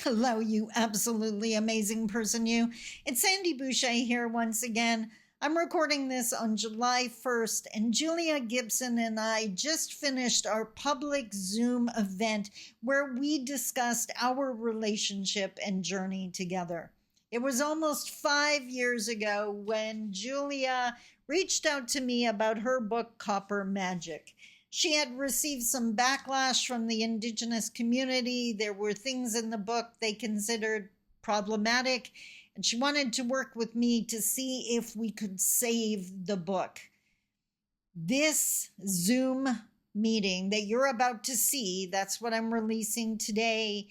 Hello, you absolutely amazing person, you. It's Sandi Boucher here once again. I'm recording this on July 1st, and Julia Gibson and I just finished our public Zoom event where we discussed our relationship and journey together. It was almost 5 years ago when Julia reached out to me about her book, Copper Magic. She had received some backlash from the Indigenous community. There were things in the book they considered problematic, and she wanted to work with me to see if we could save the book. This Zoom meeting that you're about to see, that's what I'm releasing today.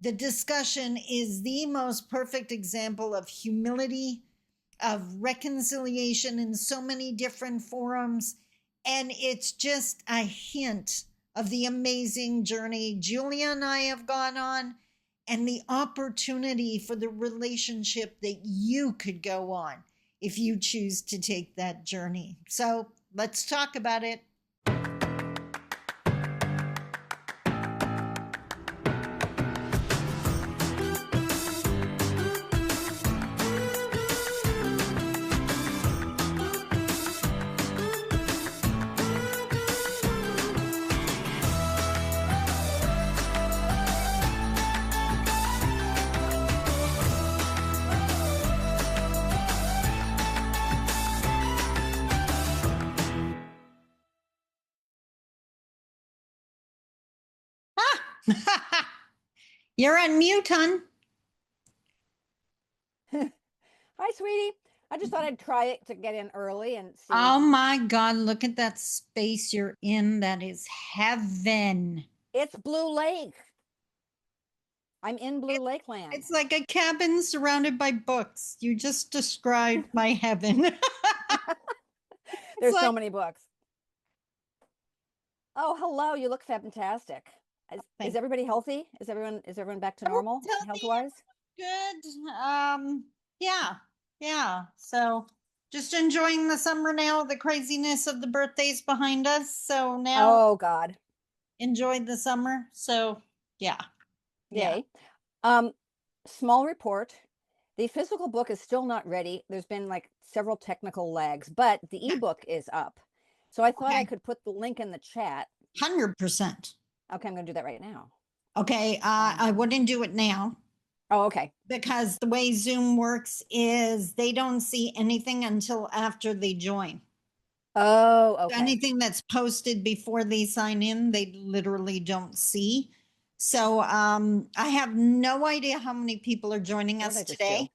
The discussion is the most perfect example of humility, of reconciliation in so many different forums. And it's just a hint of the amazing journey Julia and I have gone on and the opportunity for the relationship that you could go on if you choose to take that journey. So let's talk about it. You're on mute, hon. Hi, sweetie. I just thought I'd try it to get in early and see. Oh my God, look at that space you're in. That is heaven. It's Blue Lake. I'm in Blue Lake land. It's like a cabin surrounded by books. You just described my heaven. There's so many books. Oh, hello. You look fantastic. Is everybody healthy? Is everyone back to normal health-wise? Good. Yeah. So just enjoying the summer now, the craziness of the birthdays behind us. So now, oh God, enjoyed the summer. So yeah. Yay. Small report. The physical book is still not ready. There's been like several technical lags, but the ebook is up. So I thought I could put the link in the chat. 100%. Okay, I'm going to do that right now. Okay, I wouldn't do it now. Oh, okay. Because the way Zoom works is they don't see anything until after they join. Oh, okay. Anything that's posted before they sign in, they literally don't see. So I have no idea how many people are joining us today.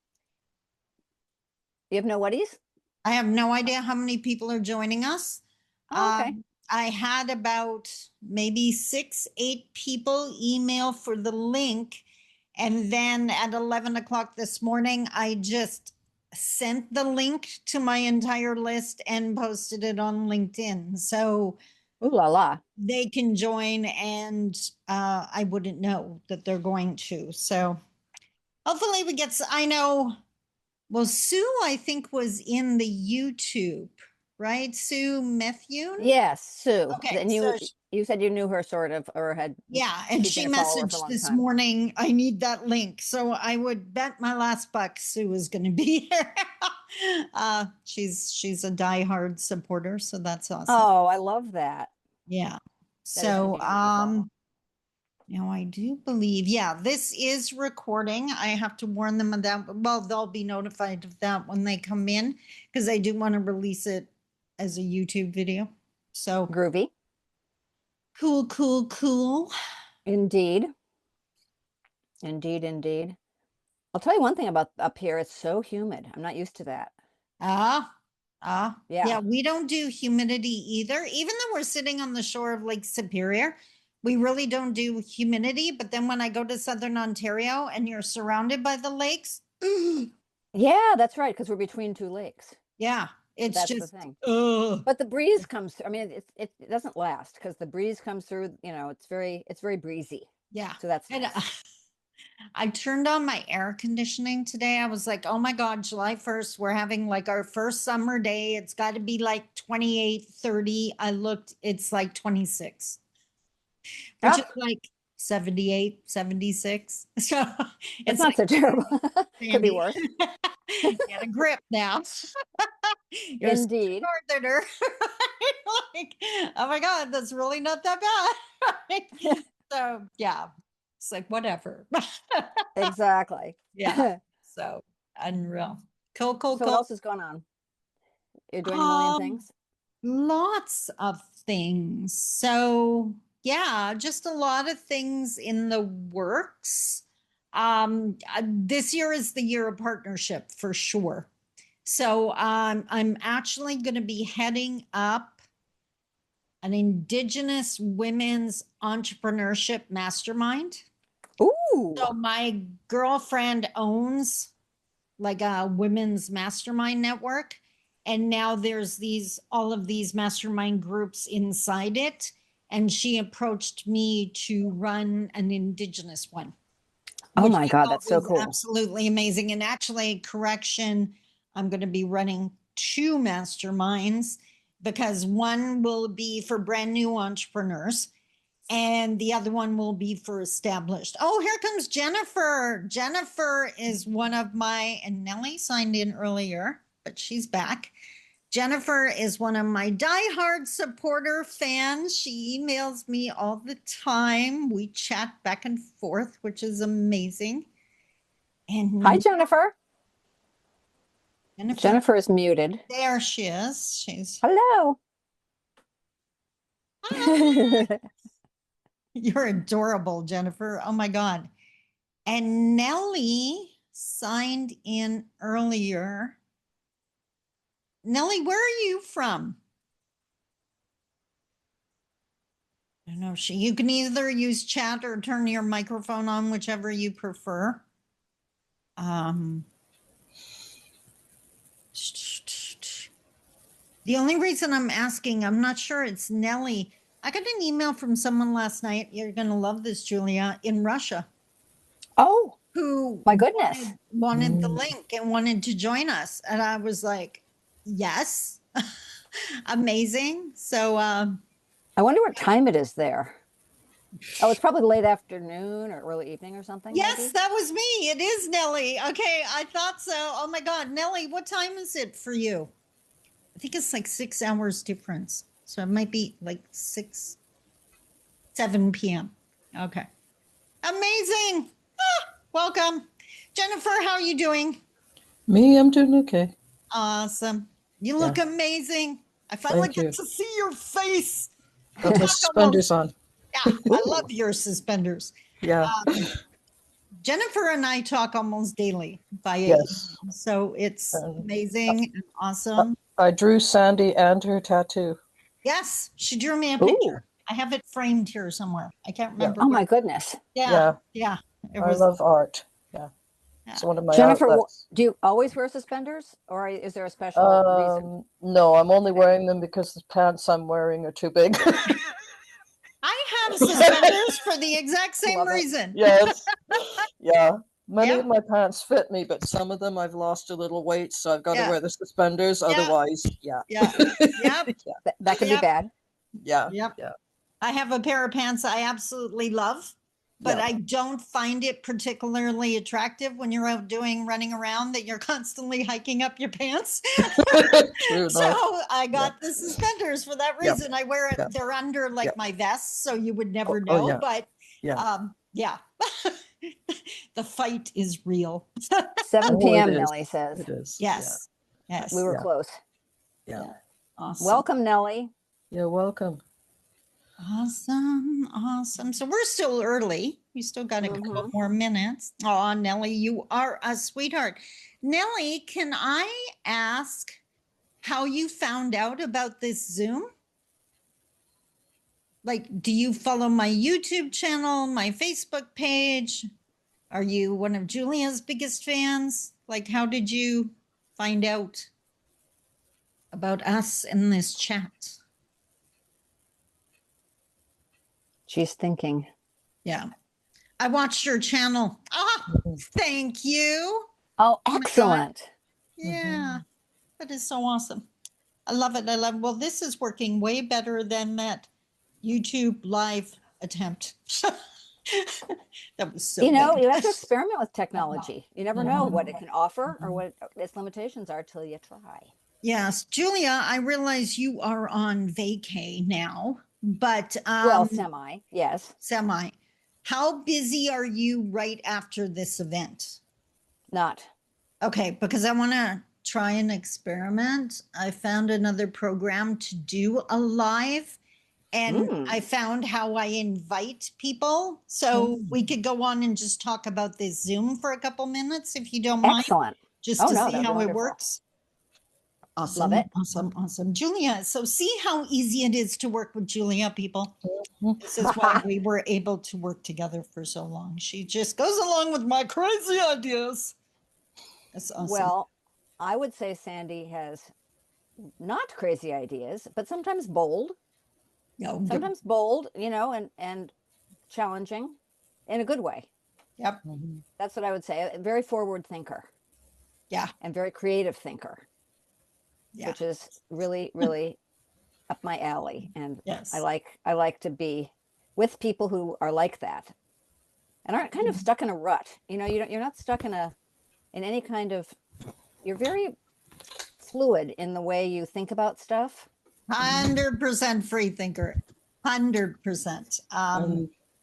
You have no whaties? I have no idea how many people are joining us. Oh, okay. I had about maybe 6-8 people email for the link. And then at 11 o'clock this morning, I just sent the link to my entire list and posted it on LinkedIn. So ooh la la, they can join, and I wouldn't know that they're going to. So hopefully we get, I know, well, Sue, I think, was in the YouTube, right? Sue Methuen? Yes, Sue. Okay. And you said you knew her sort of, or had. Yeah, and she messaged this morning, I need that link. So I would bet my last buck Sue is going to be here. She's a diehard supporter, so that's awesome. Oh, I love that. Yeah. So now I do believe, this is recording. I have to warn them of that. Well, they'll be notified of that when they come in, because I do want to release it as a YouTube video. So groovy. Cool. Indeed. I'll tell you one thing about up here. It's so humid. I'm not used to that. Yeah, we don't do humidity either. Even though we're sitting on the shore of Lake Superior, we really don't do humidity. But then when I go to Southern Ontario and you're surrounded by the lakes. Yeah, that's right. Because we're between two lakes. Yeah. That's just the thing. But the breeze comes through. I mean, it doesn't last because the breeze comes through, it's very breezy. Yeah. So that's nice. I turned on my air conditioning today. I was like, oh my God, July 1st, we're having like our first summer day. It's got to be like 28, 30. I looked, it's like 26, which is like 78, 76. So It's it's not so terrible. Could be Sandy. worse. Get a grip now. You're Indeed. northerner. Like, oh my God, that's really not that bad. Right? So yeah, it's like whatever. Exactly. Yeah. So unreal. Cool, cool, So what cool. else is going on? You're doing a million Um, things? Lots of things. So yeah, just a lot of things in the works. This year is the year of partnership for sure. So I'm actually going to be heading up an Indigenous women's entrepreneurship mastermind. Ooh. So my girlfriend owns like a women's mastermind network. And now there's all of these mastermind groups inside it. And she approached me to run an Indigenous one. Oh Which my I God, thought that's so was cool. absolutely amazing. And actually, correction, I'm going to be running 2 masterminds because one will be for brand new entrepreneurs and the other one will be for established. Oh, here comes Jennifer. Jennifer is one of my, and Nellie signed in earlier, but she's back. Jennifer is one of my diehard supporter fans. She emails me all the time. We chat back and forth, which is amazing. And Hi, Jennifer. Jennifer, Jennifer is muted. there she is. She's Hello. Hi. You're adorable, Jennifer. Oh my God. And Nellie signed in earlier. Nellie, where are you from? I don't know. You can either use chat or turn your microphone on, whichever you prefer. The only reason I'm asking, I'm not sure it's Nellie. I got an email from someone last night. You're going to love this, Julia, in Russia. Oh, who my goodness. wanted the link and wanted to join us. And I was like, yes, amazing. So I wonder what time it is there. Oh, it's probably late afternoon or early evening or something. yes, Maybe? that was me. It is Nellie. Okay, I thought so. Oh my God, Nellie, what time is it for you? I think it's like 6 hours difference. So it might be like 7 p.m. Okay. Amazing. Welcome. Jennifer, how are you doing? Me, I'm doing okay. Awesome. You look amazing. I finally Thank get you. to see your face. Got my suspenders on. Yeah, I love your suspenders. Yeah. Jennifer and I talk almost daily via Yes. email, so it's And amazing and awesome. I drew Sandi and her tattoo. Yes, she drew me a Ooh. picture. I have it framed here somewhere. I can't remember. Oh where. my goodness. Yeah. It I was love art. Yeah. yeah. It's one of my Jennifer, outlets. do you always wear suspenders or is there a special reason? No, I'm only wearing them because the pants I'm wearing are too big. I have suspenders for the exact same Love it. reason. Yes. Yeah. Many Yeah. of my pants fit me, but some of them I've lost a little weight, so I've got Yeah. to wear the suspenders. Yeah. Otherwise, Yep. That can be bad. Yeah. Yep. Yeah. I have a pair of pants I absolutely love, but Yeah. I don't find it particularly attractive when you're out running around that you're constantly hiking up your pants. True So enough. I got the suspenders for that reason. I wear it, they're under like my vest, so you would never know, but yeah. The fight is real. 7 Oh, p.m., it is. Nellie says. It is. Yes. Yes. We were close. Yeah. Awesome. Welcome, Nellie. You're welcome. Awesome. So we're still early. We still got a couple more minutes. Oh, Nellie, you are a sweetheart. Nellie, can I ask how you found out about this Zoom? Like, do you follow my YouTube channel, my Facebook page? Are you one of Julia's biggest fans? Like, how did you find out about us in this chat? She's thinking. Yeah. I watched your channel. Thank you. Oh, excellent. Yeah, that is so awesome. I love it. Well, this is working way better than that YouTube live attempt. That was so You know, good. you have to experiment with technology. You never know what it Mhm. can offer or what its limitations are till you try. Yes, Julia, I realize you are on vacay now, but Well, semi, yes. semi. How busy are you right after this event? Not. Okay, because I want to try an experiment. I found another program to do a live, and I found how I invite people. So we could go on and just talk about this Zoom for a couple minutes if you don't mind, Excellent. just Oh, to no, see that'd be how it wonderful. works. Love Awesome, it. awesome, awesome. Julia, so see how easy it is to work with Julia, people. This is why we were able to work together for so long. She just goes along with my crazy ideas. That's awesome. Well, I would say Sandi has not crazy ideas, but sometimes bold. No, Sometimes bold, you know, and challenging in a good way. yep. That's what I would say. A very forward thinker. Yeah. And very creative thinker. Yeah. Which is really, really up my alley. And yes. I like to be with people who are like that and aren't kind of stuck in a rut. You know, you're not stuck in any kind of, you're very fluid in the way you think about stuff. 100% free thinker. 100%.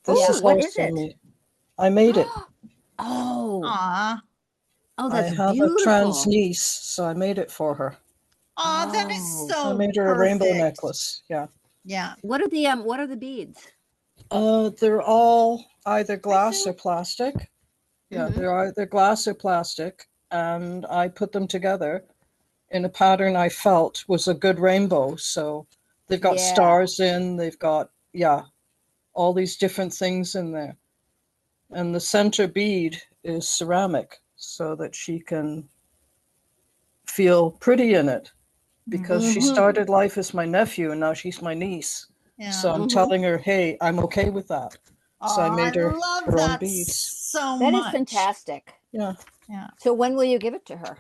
This Ooh, is what also is it? me. I made it. Oh, Aw. oh, I that's have a beautiful. trans niece, so I made it for her. Aw, that is Oh. so I made her a rainbow necklace. Yeah. Yeah. What are the beads? They're all either glass or plastic. Yeah, Mhm. they're either glass or plastic, and I put them together in a pattern I felt was a good rainbow. So they've got Yeah. stars in, they've got, all these different things in there. And the center bead is ceramic so that she can feel pretty in it, because she started life as my nephew and now she's my niece. Yeah. So I'm telling her, hey, I'm okay with that. So I made her love her own that beads. so That much. is fantastic. Yeah. Yeah. So when will you give it to her?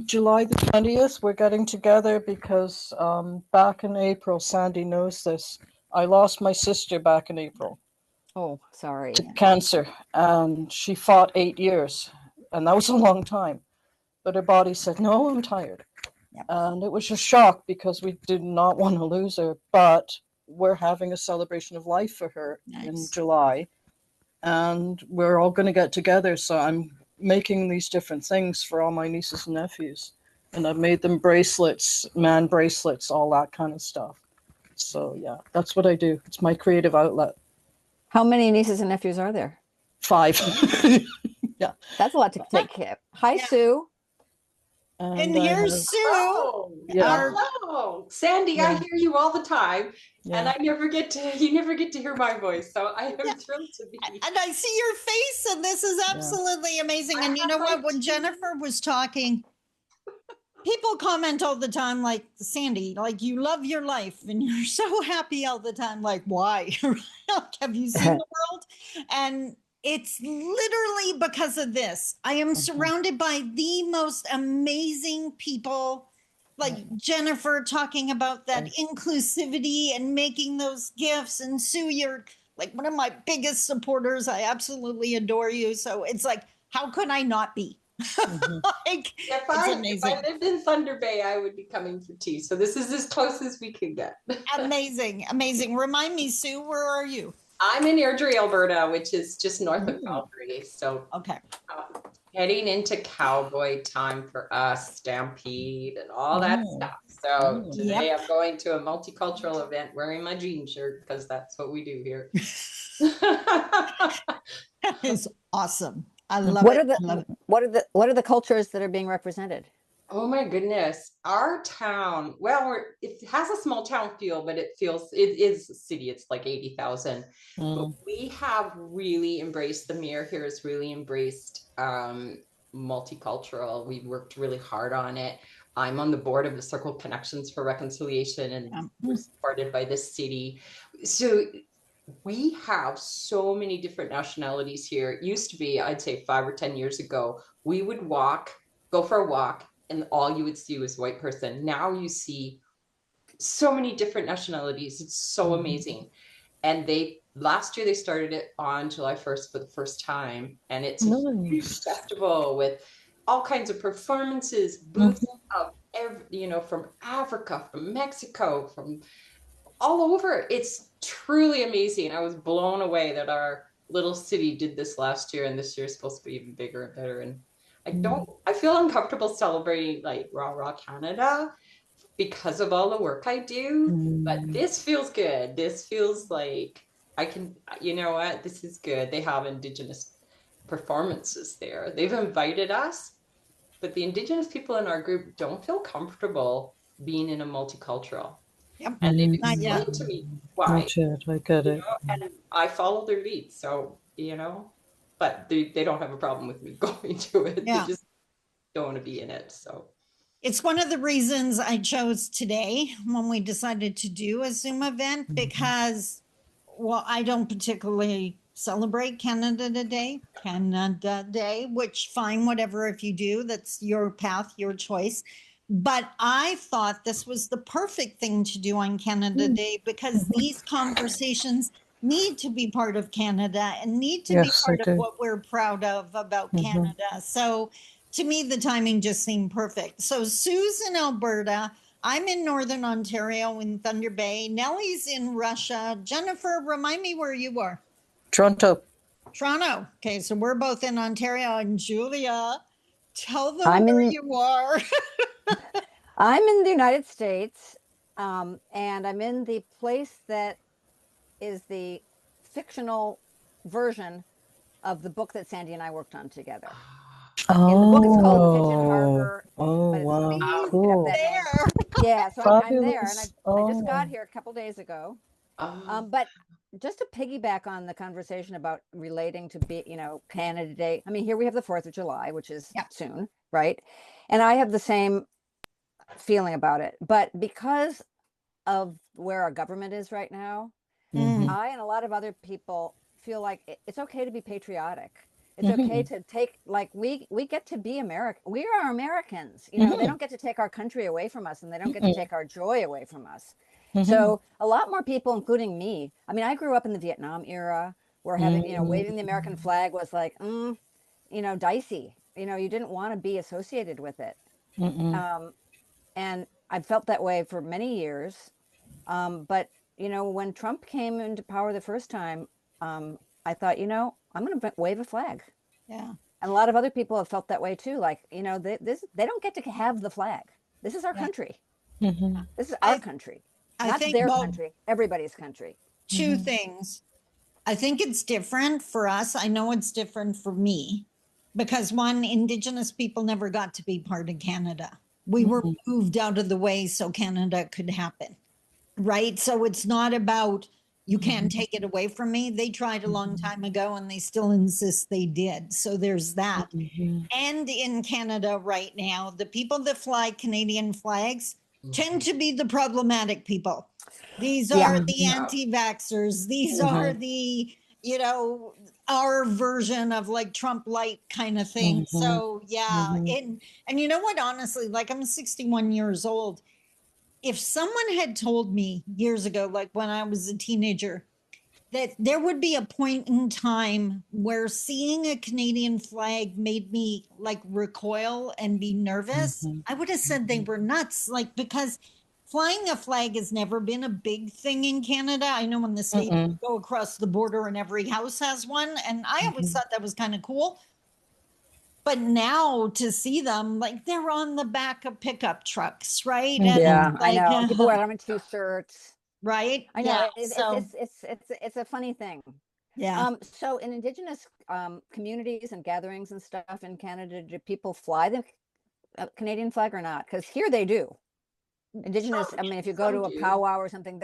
July the 20th, we're getting together because back in April, Sandi knows this. I lost my sister back in April Oh, sorry. to cancer, and she fought 8 years, and that was a long time. But her body said, no, I'm tired. Yep. And it was a shock because we did not want to lose her, but we're having a celebration of life for her in July, and we're all going to get together. So I'm making these different things for all my nieces and nephews, and I've made them bracelets, man bracelets, all that kind of stuff. So yeah, that's what I do. It's my creative outlet. How many nieces and nephews are there? 5. Yeah. That's a lot to take care of. Hi, Sue. And here's Sue. Hello. Yeah. Hello. Sandi, I hear you all the time, and you never get to hear my voice. So I am thrilled to be. And I see your face, and this is absolutely amazing. And you know what? When Jennifer was talking, people comment all the time, like, Sandi, like, you love your life and you're so happy all the time. Like, why? Have you seen the world? And it's literally because of this. I am surrounded by the most amazing people, like Jennifer talking about that inclusivity and making those gifts. And Sue, you're like one of my biggest supporters. I absolutely adore you. So it's like, how could I not be? Like, if I lived in Thunder Bay, I would be coming for tea. So this is as close as we could get. Amazing, amazing. Remind me, Sue, where are you? I'm in Airdrie, Alberta, which is just north of Calgary. So heading into cowboy time for us, Stampede and all that stuff. So today I'm going to a multicultural event wearing my jean shirt because that's what we do here. That is awesome. I love it. What are the cultures that are being represented? Oh my goodness. Our town, well, it has a small town feel, but it is a city. It's like 80,000. But we have really embraced, the mayor here has really embraced multicultural. We've worked really hard on it. I'm on the board of the Circle Connections for Reconciliation, and we're supported by this city. So we have so many different nationalities here. It used to be, I'd say 5 or 10 years ago, we would go for a walk, and all you would see was white person. Now you see so many different nationalities. It's so amazing. And they last year they started it on July 1st for the first time, and it's a huge Nice. festival with all kinds of performances, booths of from Africa, from Mexico, from all over. It's truly amazing. I was blown away that our little city did this last year, and this year is supposed to be even bigger and better. And I feel uncomfortable celebrating like rah Canada because of all the work I do, but this feels good. This feels like I can, you know what, this is good. They have Indigenous performances there. They've invited us, but the Indigenous people in our group don't feel comfortable being in a multicultural. Yep. And they've Not yet. explained to me why. Not yet, I get it. And I follow their lead. So, but they don't have a problem with me going to it. Yeah. They just don't want to be in it. So it's one of the reasons I chose today when we decided to do a Zoom event, because, well, I don't particularly celebrate Canada Day, which fine, whatever, if you do, that's your path, your choice. But I thought this was the perfect thing to do on Canada Day, because these conversations need to be part of Canada and need to be part of what we're proud of about Canada. So to me, the timing just seemed perfect. So Sue's in Alberta. I'm in Northern Ontario in Thunder Bay. Nellie's in Russia. Jennifer, remind me where you are. Toronto. Toronto. Okay, so we're both in Ontario. And Julia, tell them where you are. I'm in the United States, and I'm in the place that is the fictional version of the book that Sandi and I worked on together. Oh, and the book is called Pigeon Harbor. Oh, wow, cool. There. Yeah, so I'm there, and I just got here a couple days ago. But just to piggyback on the conversation about relating to Canada Day. I mean, here we have the 4th of July, which is soon, right? And I have the same feeling about it, but because of where our government is right now, I and a lot of other people feel like it's okay to be patriotic. It's okay to take, like, we get to be American. We are Americans. They don't get to take our country away from us, and they don't get to take our joy away from us. So a lot more people, including me. I mean, I grew up in the Vietnam era, where having, waving the American flag was like, dicey. You didn't want to be associated with it. And I felt that way for many years. But, when Trump came into power the first time, I thought, I'm going to wave a flag. Yeah. And a lot of other people have felt that way too. Like, they don't get to have the flag. This is our country. This is our country. Not their country, everybody's country. Two things. I think it's different for us. I know it's different for me, because one, Indigenous people never got to be part of Canada. We were moved out of the way so Canada could happen, right? So it's not about, you can't take it away from me. They tried a long time ago, and they still insist they did. So there's that. And in Canada right now, the people that fly Canadian flags tend to be the problematic people. These are the anti-vaxxers. These are the, our version of like Trump light kind of thing. So and you know what, honestly, like, I'm 61 years old. If someone had told me years ago, like when I was a teenager, that there would be a point in time where seeing a Canadian flag made me like recoil and be nervous, I would have said they were nuts. Like, because flying a flag has never been a big thing in Canada. I know in the States, you go across the border and every house has one. And I always thought that was kind of cool. But now to see them, like, they're on the back of pickup trucks, right? And like, I know. People wear them in T-shirts. Right? I know. It's a funny thing. Yeah. So in Indigenous communities and gatherings and stuff in Canada, do people fly the Canadian flag or not? Because here they do. Indigenous, I mean, if you go to a powwow or something,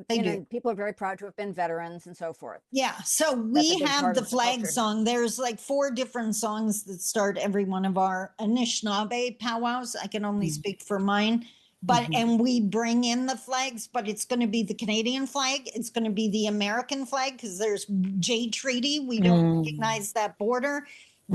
they do. People are very proud to have been veterans and so forth. Yeah. So we have the flag song. There's like 4 different songs that start every one of our Anishinaabe powwows. I can only speak for mine. But and we bring in the flags, but it's going to be the Canadian flag. It's going to be the American flag, because there's J Treaty. We don't recognize that border.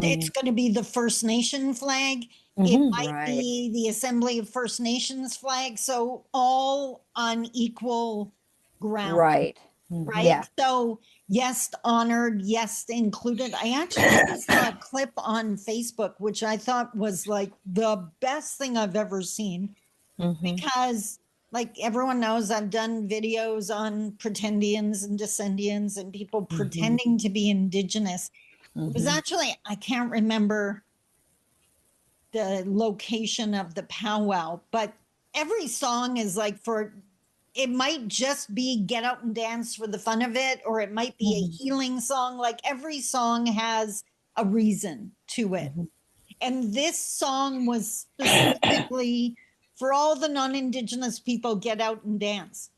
It's going to be the First Nation flag. It might be the Assembly of First Nations flag. So all on equal ground. Right. right? Yeah. So yes, honored, yes, included. I actually saw a clip on Facebook, which I thought was like the best thing I've ever seen, because like everyone knows, I've done videos on pretendians and descendians and people pretending to be Indigenous. It was actually, I can't remember the location of the powwow, but every song is like it might just be get out and dance for the fun of it, or it might be a healing song. Like every song has a reason to it. And this song was specifically for all the non-Indigenous people, get out and dance.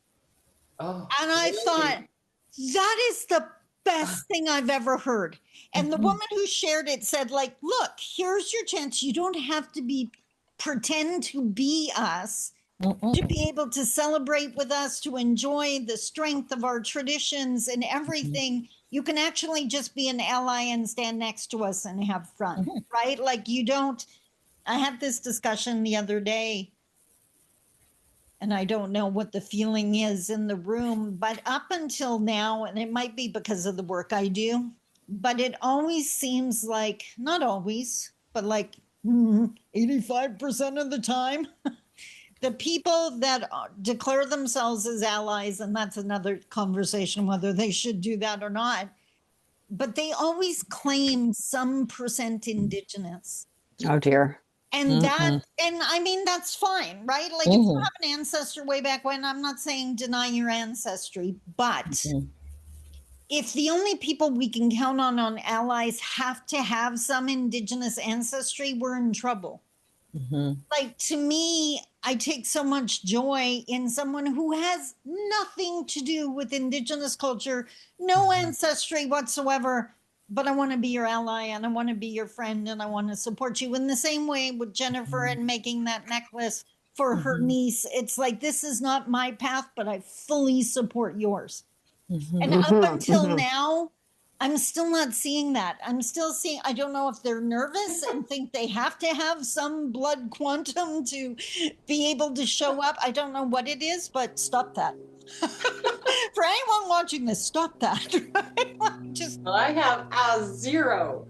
Oh, And I thought, that is the best thing I've ever heard. And the woman who shared it said, like, look, here's your chance. You don't have to pretend to be us, to be able to celebrate with us, to enjoy the strength of our traditions and everything. You can actually just be an ally and stand next to us and have fun, right? Like you don't, I had this discussion the other day, and I don't know what the feeling is in the room, but up until now, and it might be because of the work I do, but it always seems like, not always, but like 85% of the time, the people that declare themselves as allies, and that's another conversation whether they should do that or not, but they always claim some percent Indigenous. Oh dear. And that, and I mean, that's fine, right? Like if you have an ancestor way back when, I'm not saying deny your ancestry, but if the only people we can count on allies have to have some Indigenous ancestry, we're in trouble. Like to me, I take so much joy in someone who has nothing to do with Indigenous culture, no ancestry whatsoever, but I want to be your ally and I want to be your friend and I want to support you in the same way with Jennifer and making that necklace for her niece. It's like, this is not my path, but I fully support yours. And up until now, I'm still not seeing that. I'm still seeing, I don't know if they're nervous and think they have to have some blood quantum to be able to show up. I don't know what it is, but stop that. For anyone watching this, stop that. Just well, I have a 0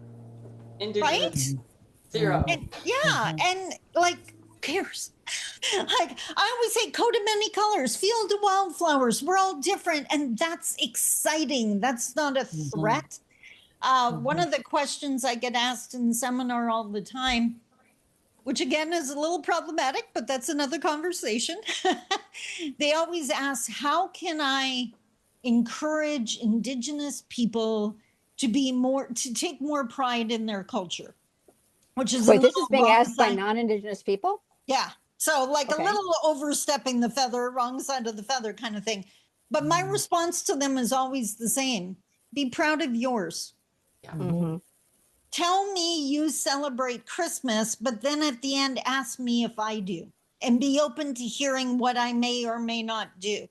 Indigenous. right? 0. And yeah, and like, who cares? Like I always say, coat of many colors, field of wildflowers. We're all different, and that's exciting. That's not a threat. One of the questions I get asked in seminar all the time, which again is a little problematic, but that's another conversation. They always ask, how can I encourage Indigenous people to take more pride in their culture? Which is Wait, this is being asked by non-Indigenous people? Yeah. So like Okay. a little overstepping the feather, wrong side of the feather kind of thing. But my response to them is always the same. Be proud of yours. Yeah. Tell me you celebrate Christmas, but then at the end, ask me if I do. And be open to hearing what I may or may not do.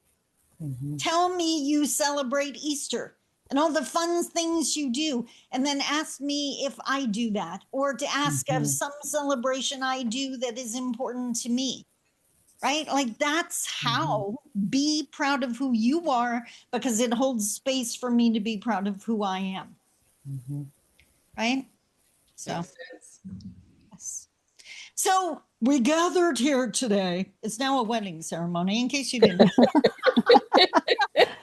Tell me you celebrate Easter and all the fun things you do, and then ask me if I do that, or to ask of some celebration I do that is important to me, right? Like that's how, be proud of who you are, because it holds space for me to be proud of who I am, right? So, Makes sense. yes. So we gathered here today. It's now a wedding ceremony, in case you didn't.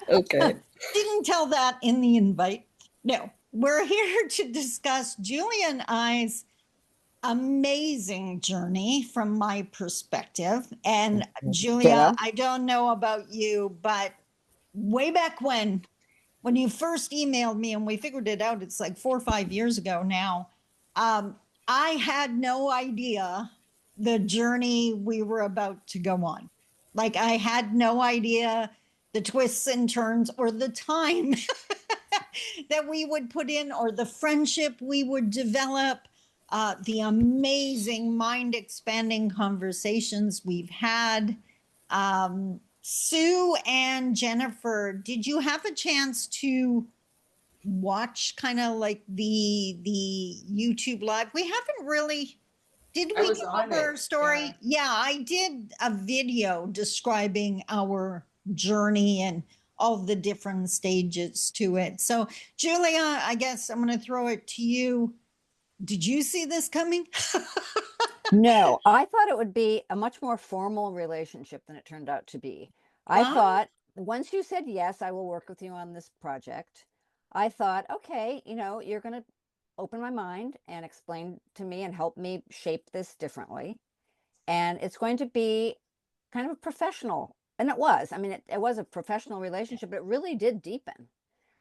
Okay. Didn't tell that in the invite. No, we're here to discuss Julia and I's amazing journey from my perspective. And Julia, Yeah. I don't know about you, but way back when you first emailed me and we figured it out, it's like 4 or 5 years ago now. I had no idea the journey we were about to go on. Like I had no idea the twists and turns or the time that we would put in or the friendship we would develop, the amazing mind expanding conversations we've had. Sue and Jennifer, did you have a chance to watch kind of like the YouTube live? We haven't really, did I we was go on over our it, story? yeah. Yeah, I did a video describing our journey and all the different stages to it. So, Julia, I guess I'm going to throw it to you. Did you see this coming? No, I thought it would be a much more formal relationship than it turned out to be. I Wow. thought once you said, yes, I will work with you on this project, I thought, okay, you're going to open my mind and explain to me and help me shape this differently. And it's going to be kind of professional. And it was. I mean, it was a professional relationship, but it really did deepen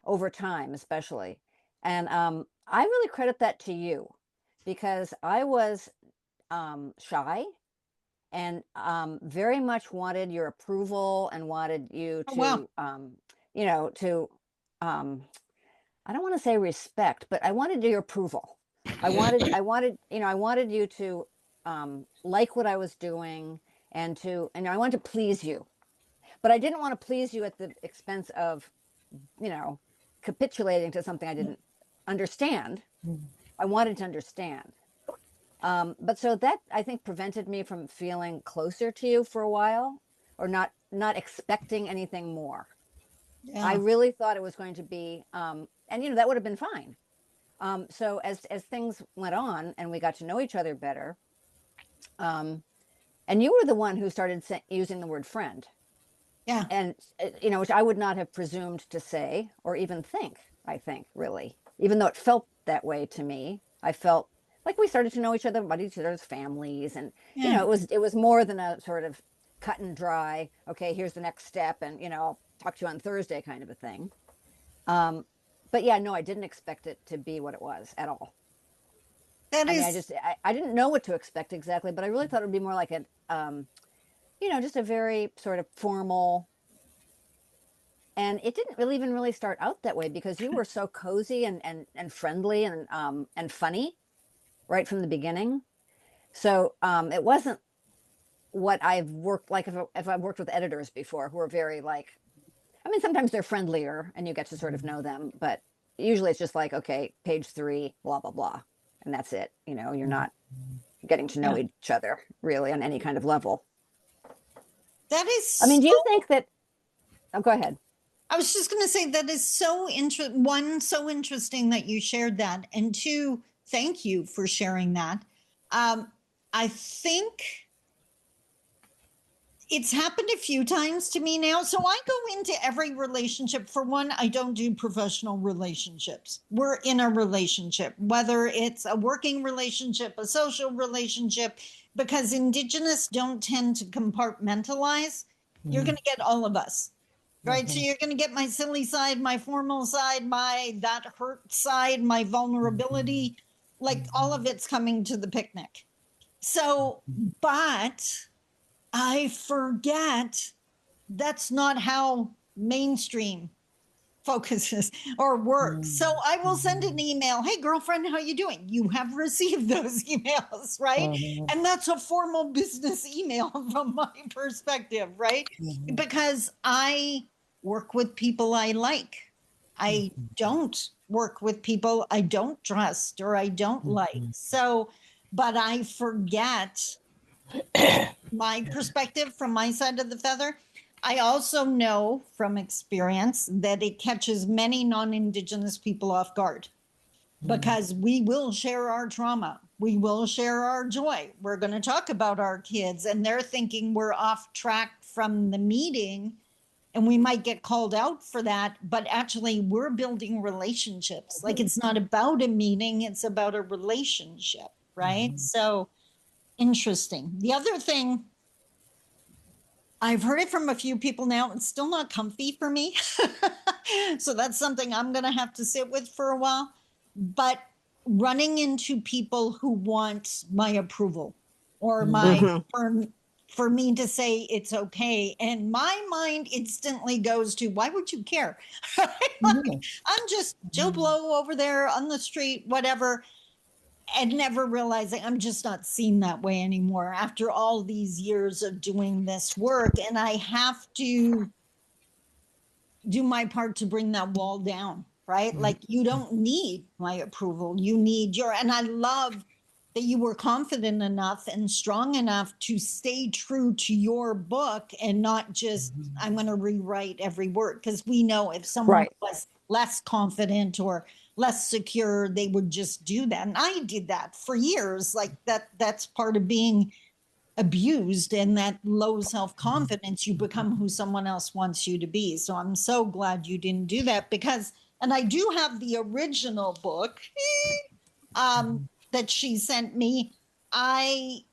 over time, especially. And I really credit that to you because I was shy and very much wanted your approval and wanted you Oh, to, wow. to, I don't want to say respect, but I wanted your approval. I wanted you to like what I was doing and I wanted to please you, but I didn't want to please you at the expense of, capitulating to something I didn't understand. I wanted to understand. But so that I think prevented me from feeling closer to you for a while or not expecting anything more. Yeah. I really thought it was going to be, and that would have been fine. So as things went on and we got to know each other better, and you were the one who started using the word friend. Yeah. And, which I would not have presumed to say or even think, I think, really, even though it felt that way to me. I felt like we started to know each other about each other's families. And, Yeah. it was more than a sort of cut and dry, okay, here's the next step. And, I'll talk to you on Thursday kind of a thing. But yeah, no, I didn't expect it to be what it was at all. That I mean, is, I didn't know what to expect exactly, but I really thought it would be more like just a very sort of formal. And it didn't really even really start out that way because you were so cozy and friendly and funny right from the beginning. So it wasn't what I've worked like if I've worked with editors before who are very like, I mean, sometimes they're friendlier and you get to sort of know them, but usually it's just like, okay, page 3, blah, blah, blah. And that's it. You're not getting to know each other really on any kind of level. that is, I mean, do you think that, oh, go ahead. I was just going to say that is so interesting. One, so interesting that you shared that. And two, thank you for sharing that. I think it's happened a few times to me now. So I go into every relationship. For one, I don't do professional relationships. We're in a relationship, whether it's a working relationship, a social relationship, because Indigenous don't tend to compartmentalize. You're going to get all of us. Right. So you're going to get my silly side, my formal side, my that hurt side, my vulnerability, like all of it's coming to the picnic. So, but I forget that's not how mainstream focuses or works. So I will send an email. Hey, girlfriend, how you doing? You have received those emails, right? And that's a formal business email from my perspective, right? Because I work with people I like. I don't work with people I don't trust or I don't like. So, but I forget my perspective from my side of the feather. I also know from experience that it catches many non-Indigenous people off guard because we will share our trauma. We will share our joy. We're going to talk about our kids, and they're thinking we're off track from the meeting and we might get called out for that. But actually, we're building relationships. Like it's not about a meeting, it's about a relationship, right? So interesting. The other thing, I've heard it from a few people now. It's still not comfy for me. So that's something I'm going to have to sit with for a while. But running into people who want my approval or my for me to say it's okay. And my mind instantly goes to, why would you care? Like, I'm just Joe Blow over there on the street, whatever. And never realizing I'm just not seen that way anymore after all these years of doing this work. And I have to do my part to bring that wall down, right? Like you don't need my approval. You need your, and I love that you were confident enough and strong enough to stay true to your book and not just, I'm going to rewrite every word. Because we know if someone Right. was less confident or less secure, they would just do that. And I did that for years. Like that's part of being abused, and that low self-confidence. You become who someone else wants you to be. So I'm so glad you didn't do that, because, and I do have the original book that she sent me. I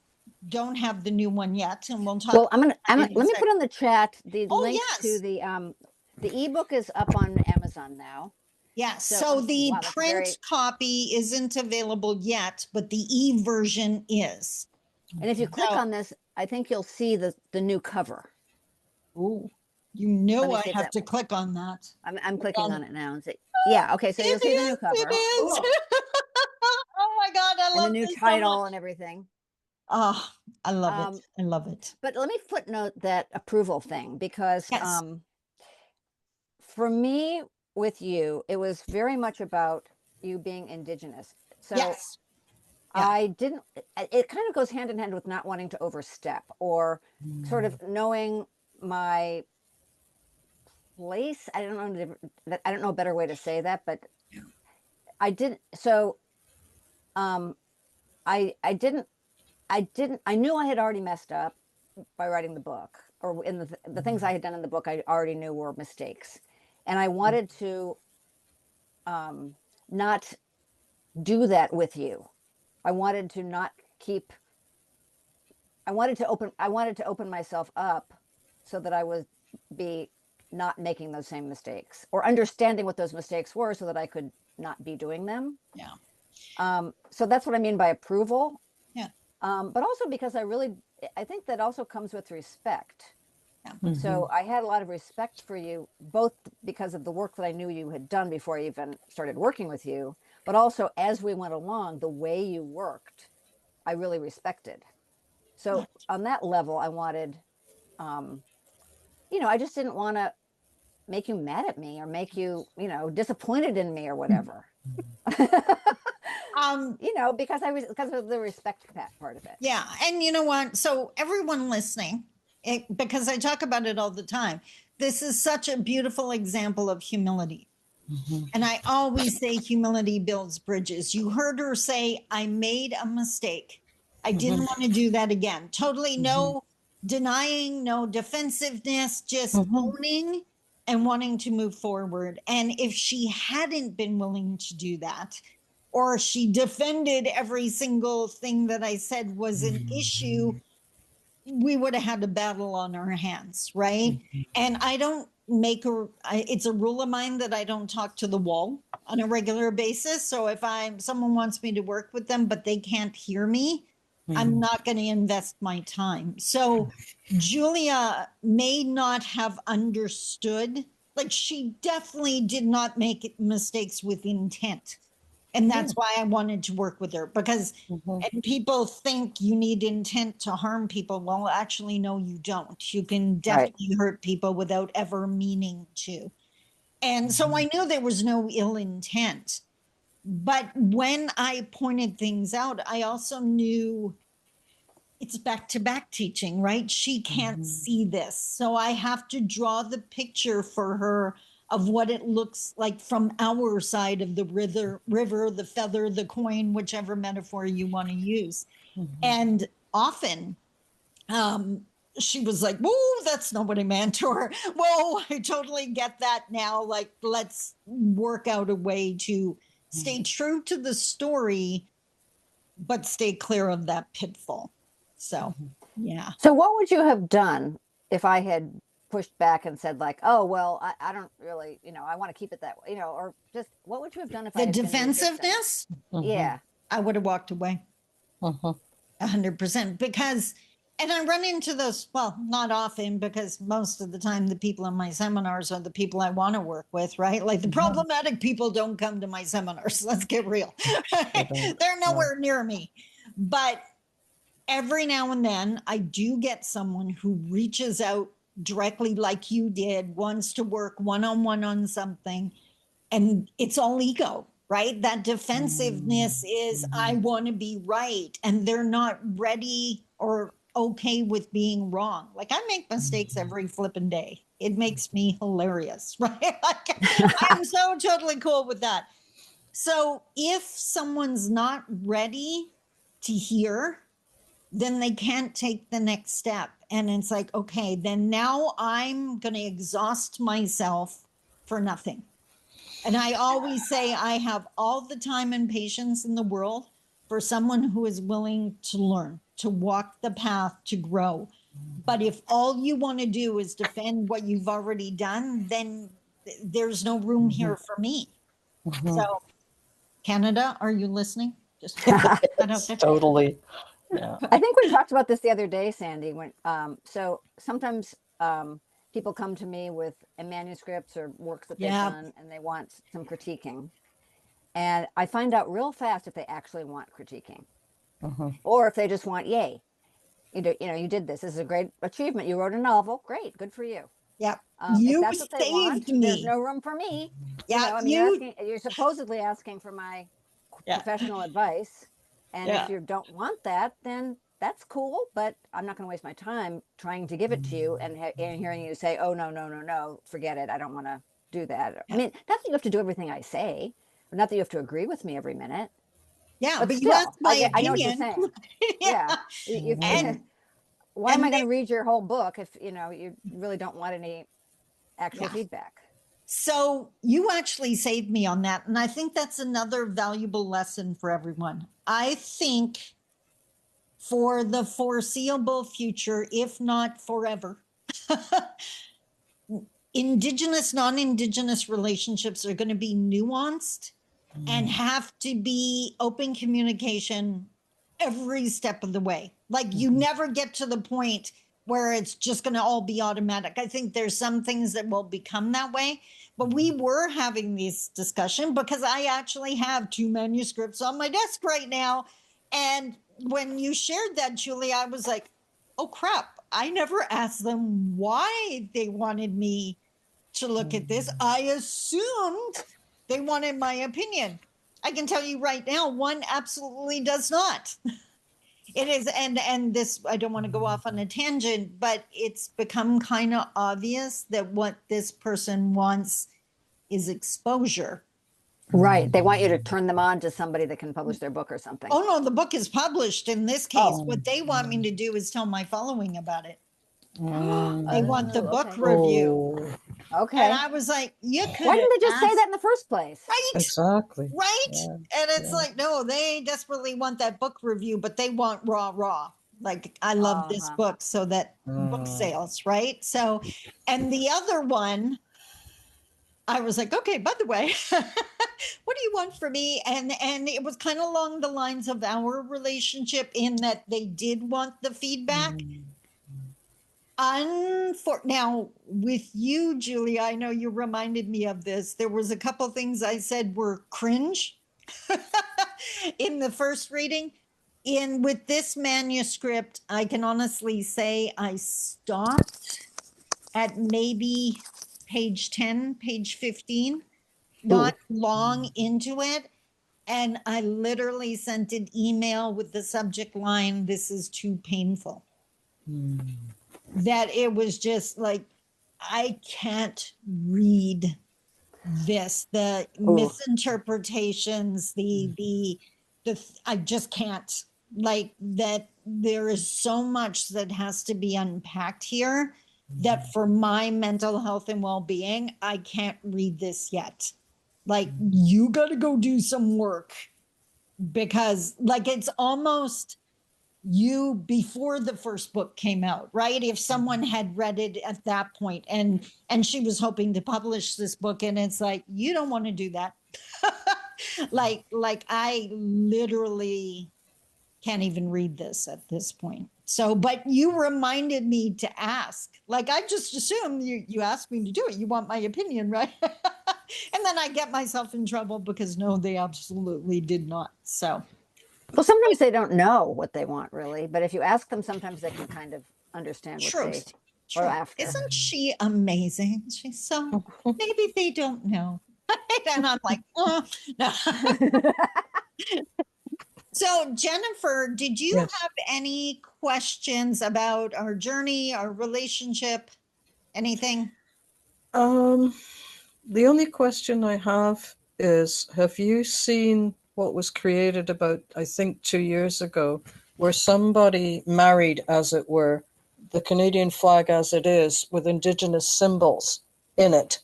don't have the new one yet, and we'll talk. Well, let me put on the chat the link yes. to the ebook is up on Amazon now. Yes. So the print copy isn't available yet, but the e-version is. And if you click on this, I think you'll see the new cover. Oh, you know, I have to click on that. I'm clicking on it now and say, yeah, okay. So you'll see the new cover. It is. Oh my God, I love and the new title and everything. Oh, I love it. I love it. But let me footnote that approval thing, because for me, with you, it was very much about you being Indigenous. So I didn't, it kind of goes hand in hand with not wanting to overstep, or sort of knowing my place. I don't know a better way to say that, but I didn't. So I knew I had already messed up by writing the book, or in the things I had done in the book, I already knew were mistakes. And I wanted to not do that with you. I wanted to not keep, I wanted to open myself up so that I would be not making those same mistakes, or understanding what those mistakes were so that I could not be doing them. Yeah. So that's what I mean by approval. Yeah. But also because I think that also comes with respect. Yeah. So I had a lot of respect for you, both because of the work that I knew you had done before I even started working with you, but also as we went along, the way you worked, I really respected. So on that level, I wanted, I just didn't want to make you mad at me, or make you, disappointed in me or whatever. Because of the respect part of it. Yeah. And you know what? So everyone listening, because I talk about it all the time, this is such a beautiful example of humility. And I always say humility builds bridges. You heard her say, I made a mistake. I didn't want to do that again. Totally no denying, no defensiveness, just owning and wanting to move forward. And if she hadn't been willing to do that, or she defended every single thing that I said was an issue, we would have had a battle on our hands, right? And I don't it's a rule of mine that I don't talk to the wall on a regular basis. So if someone wants me to work with them, but they can't hear me, I'm not going to invest my time. So Julia may not have understood, like she definitely did not make mistakes with intent. And that's why I wanted to work with her, because and people think you need intent to harm people. Well, actually, no, you don't. You can definitely hurt people without ever meaning to. And so I knew there was no ill intent. But when I pointed things out, I also knew it's back-to-back teaching, right? She can't see this. So I have to draw the picture for her of what it looks like from our side of the river, the feather, the coin, whichever metaphor you want to use. And often she was like, whoa, that's not what I meant. Or, whoa, I totally get that now. Like, let's work out a way to stay true to the story, but stay clear of that pitfall. So, yeah. So what would you have done if I had pushed back and said, like, oh, well, I don't really, I want to keep it that way, or just what would you have done if the defensiveness? Yeah. I would have walked away 100%, because, and I run into those, well, not often, because most of the time the people in my seminars are the people I want to work with, right? Like the problematic people don't come to my seminars. Let's get real. They're nowhere near me. But every now and then I do get someone who reaches out directly, like you did, wants to work one-on-one on something, and it's all ego. right? That defensiveness is, I want to be right. And they're not ready or okay with being wrong. Like, I make mistakes every flipping day. It makes me hilarious, right? Like, I'm so totally cool with that. So if someone's not ready to hear, then they can't take the next step. And it's like, okay, then now I'm going to exhaust myself for nothing. And I always say I have all the time and patience in the world for someone who is willing to learn, to walk the path, to grow. But if all you want to do is defend what you've already done, then there's no room here for me. So, Canada, are you listening? Just Totally. Yeah. I think we talked about this the other day, Sandi. When so sometimes people come to me with manuscripts or works that they've done, and they want some critiquing, and I find out real fast if they actually want critiquing, or if they just want yay. You know, you did this. This is a great achievement. You wrote a novel. Great, good for you. Yeah. If that's what they want, there's no room for me. Yeah, you know, I mean, you're supposedly asking for my professional advice. And if you don't want that, then that's cool. But I'm not going to waste my time trying to give it to you and hearing you say, oh, no, forget it. I don't want to do that. I mean, not that you have to do everything I say, or not that you have to agree with me every minute. Yeah, but still, you asked my opinion. I know what you're saying. Why am I going to read your whole book if you really don't want any actual feedback? So you actually saved me on that. And I think that's another valuable lesson for everyone. I think for the foreseeable future, if not forever, Indigenous, non-Indigenous relationships are going to be nuanced and have to be open communication every step of the way. Like, you never get to the point where it's just going to all be automatic. I think there's some things that will become that way. But we were having this discussion because I actually have 2 manuscripts on my desk right now. And when you shared that, Julie, I was like, oh, crap. I never asked them why they wanted me to look at this. I assumed they wanted my opinion. I can tell you right now, one absolutely does not. It is, and this, I don't want to go off on a tangent, but it's become kind of obvious that what this person wants is exposure. Right. They want you to turn them on to somebody that can publish their book or something. Oh, no, the book is published in this case. What they want me to do is tell my following about it. They want the book review. Okay. And I was like, you could. Why didn't they just say that in the first place? Right. Exactly. Right. Yeah. And it's like, no, they desperately want that book review, but they want raw. Like, I love this book, so that book sales, right? So, and the other one, I was like, okay, by the way, what do you want from me? And it was kind of along the lines of our relationship, in that they did want the feedback. Now, with you, Julia, I know you reminded me of this. There was a couple things I said were cringe in the first reading. With this manuscript, I can honestly say I stopped at maybe page 10, page 15, not long into it. And I literally sent an email with the subject line, "This is too painful." That it was just like, I can't read this. The misinterpretations, I just can't. Like, that there is so much that has to be unpacked here, that for my mental health and well-being, I can't read this yet. Like, you got to go do some work, because like, it's almost you before the first book came out, right? If someone had read it at that point and she was hoping to publish this book, and it's like, you don't want to do that. like I literally can't even read this at this point. So, but you reminded me to ask. Like, I just assumed you asked me to do it. You want my opinion, right? And then I get myself in trouble because no, they absolutely did not. So. Well, sometimes they don't know what they want, really. But if you ask them, sometimes they can kind of understand what they are after. Isn't she amazing? She's so, maybe they don't know. And I'm like, no. So, Jennifer, did you Yes. have any questions about our journey, our relationship, anything? The only question I have is, have you seen what was created about, I think, 2 years ago, where somebody married, as it were, the Canadian flag as it is, with Indigenous symbols in it,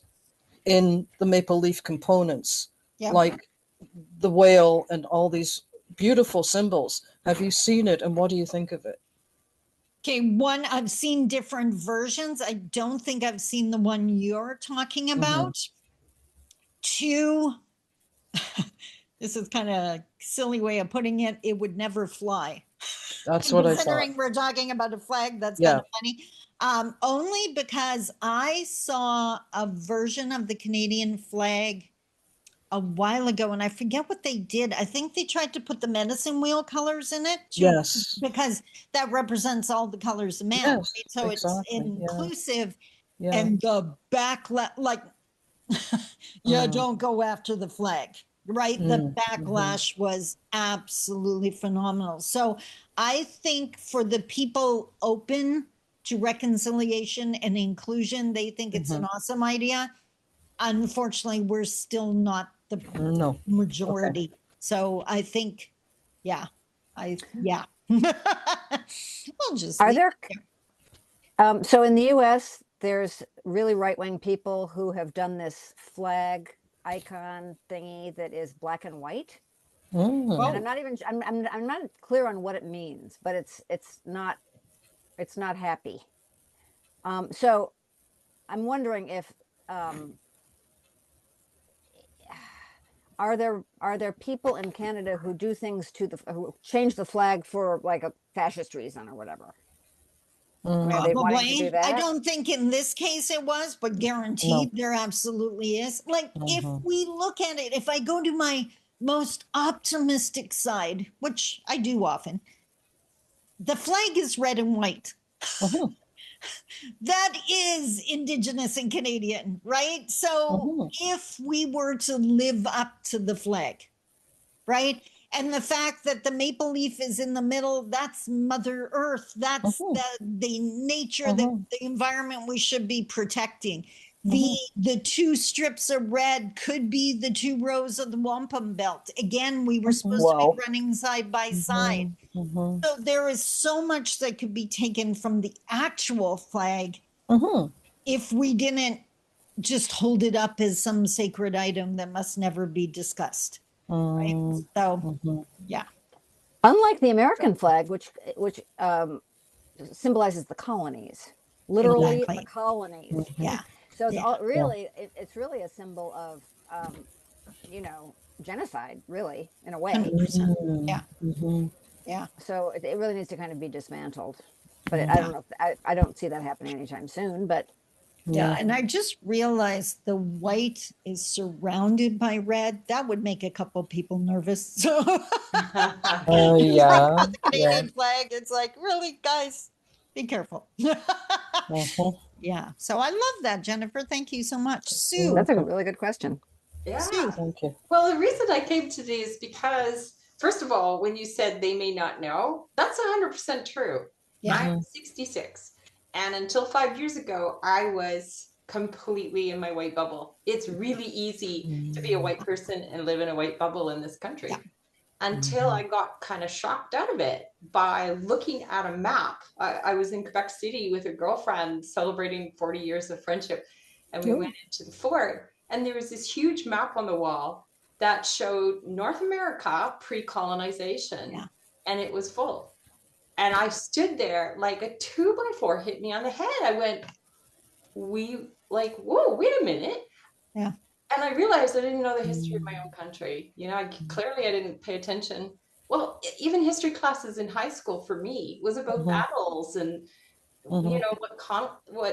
in the maple leaf components, Yeah. like the whale and all these beautiful symbols. Have you seen it, and what do you think of it? Okay, one, I've seen different versions. I don't think I've seen the one you're talking about. Two, this is kind of a silly way of putting it, it would never fly. That's And what I thought. considering we're talking about a flag, that's Yeah. kind of funny. Only because I saw a version of the Canadian flag a while ago, and I forget what they did. I think they tried to put the medicine wheel colors in it too, Yes. because that represents all the colors of man. Yes, Right? So exactly. it's inclusive, Yeah. and the like, yeah, don't go after the flag, right? The backlash was absolutely phenomenal. So I think for the people open to reconciliation and inclusion, they think it's an awesome idea. Unfortunately, we're still not the No. majority. So I think, yeah. We'll just Are leave there, it there. so in the US, there's really right-wing people who have done this flag icon thingy that is black and white. Mm. And I'm not even, I'm not clear on what it means, but it's not happy. So I'm wondering if, are there people in Canada who do things to who change the flag for like a fascist reason or whatever? I mean, are they wanting to do Probably. that? I don't think in this case it was, but guaranteed there absolutely is. Like if we look at it, if I go to my most optimistic side, which I do often, the flag is red and white. That is Indigenous and Canadian, right? So if we were to live up to the flag, right? And the fact that the maple leaf is in the middle, that's Mother Earth. That's the nature, the environment we should be protecting. The two strips of red could be the two rows of the wampum belt. Again, we were supposed to be running side by side. So there is so much that could be taken from the actual flag if we didn't just hold it up as some sacred item that must never be discussed. Right? So, yeah. Unlike the American flag, which symbolizes the colonies, literally Exactly. the colonies. Yeah. So it's all really it's really a symbol of genocide, really, in a way. 100%. Yeah. Yeah. So it really needs to kind of be dismantled. But I don't know. I don't see that happening anytime soon. But yeah, and I just realized the white is surrounded by red. That would make a couple people nervous. So Yeah. the Canadian flag, it's like, really, guys, be careful. Yeah. So I love that, Jennifer. Thank you so much. Sue. that's a really good question. Yeah. Sue. Thank you. Well, the reason I came today is because, first of all, when you said they may not know, that's 100% true. Yeah. I'm 66. And until 5 years ago, I was completely in my white bubble. It's really easy to be a white person and live in a white bubble in this country. Yeah. Until I got kind of shocked out of it by looking at a map. I was in Quebec City with a girlfriend celebrating 40 years of friendship. And we went into the fort, and there was this huge map on the wall that showed North America pre-colonization. And it was full. And I stood there like a 2x4 hit me on the head. I went, whoa, wait a minute. Yeah. And I realized I didn't know the history of my own country. Clearly I didn't pay attention. Well, even history classes in high school for me was about battles and, what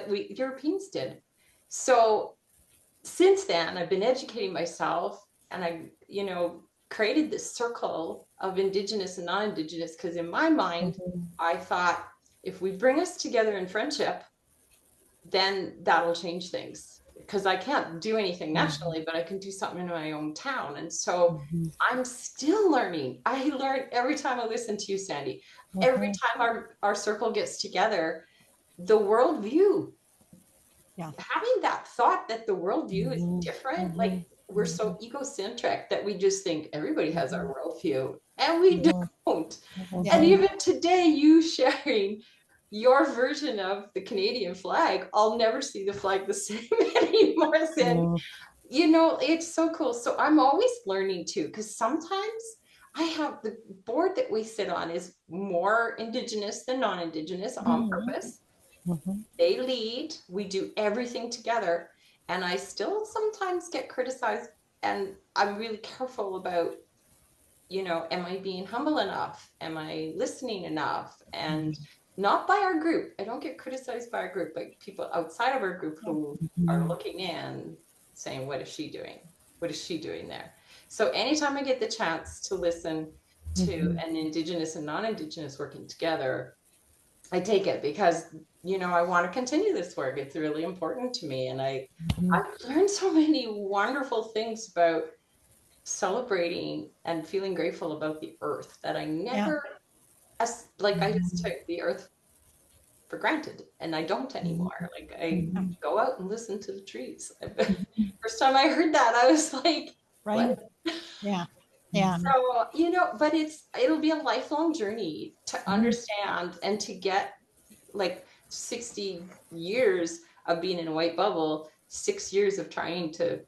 we Europeans did. So since then, I've been educating myself, and I, created this circle of Indigenous and non-Indigenous, because in my mind, I thought if we bring us together in friendship, then that'll change things. because I can't do anything nationally, but I can do something in my own town. And so I'm still learning. I learn every time I listen to you, Sandi. Every time our circle gets together, the worldview, having that thought that the worldview is different, like we're so egocentric that we just think everybody has our worldview, and we don't. And even today, you sharing your version of the Canadian flag, I'll never see the flag the same anymore. Than, you know, it's so cool. So I'm always learning too, because sometimes I have the board that we sit on is more Indigenous than non-Indigenous on purpose. They lead, we do everything together. And I still sometimes get criticized, and I'm really careful about, you know, am I being humble enough? Am I listening enough? And not by our group. I don't get criticized by our group, but people outside of our group who are looking in saying, what is she doing? What is she doing there? So anytime I get the chance to listen to an Indigenous and non-Indigenous working together, I take it, because, you know, I want to continue this work. It's really important to me. And I've learned so many wonderful things about celebrating and feeling grateful about the earth that I never, like I just took the earth for granted, and I don't anymore. Like I go out and listen to the trees. First time I heard that, I was like, what? So, you know, but it'll be a lifelong journey to understand and to get, like 60 years of being in a white bubble, 6 years of trying to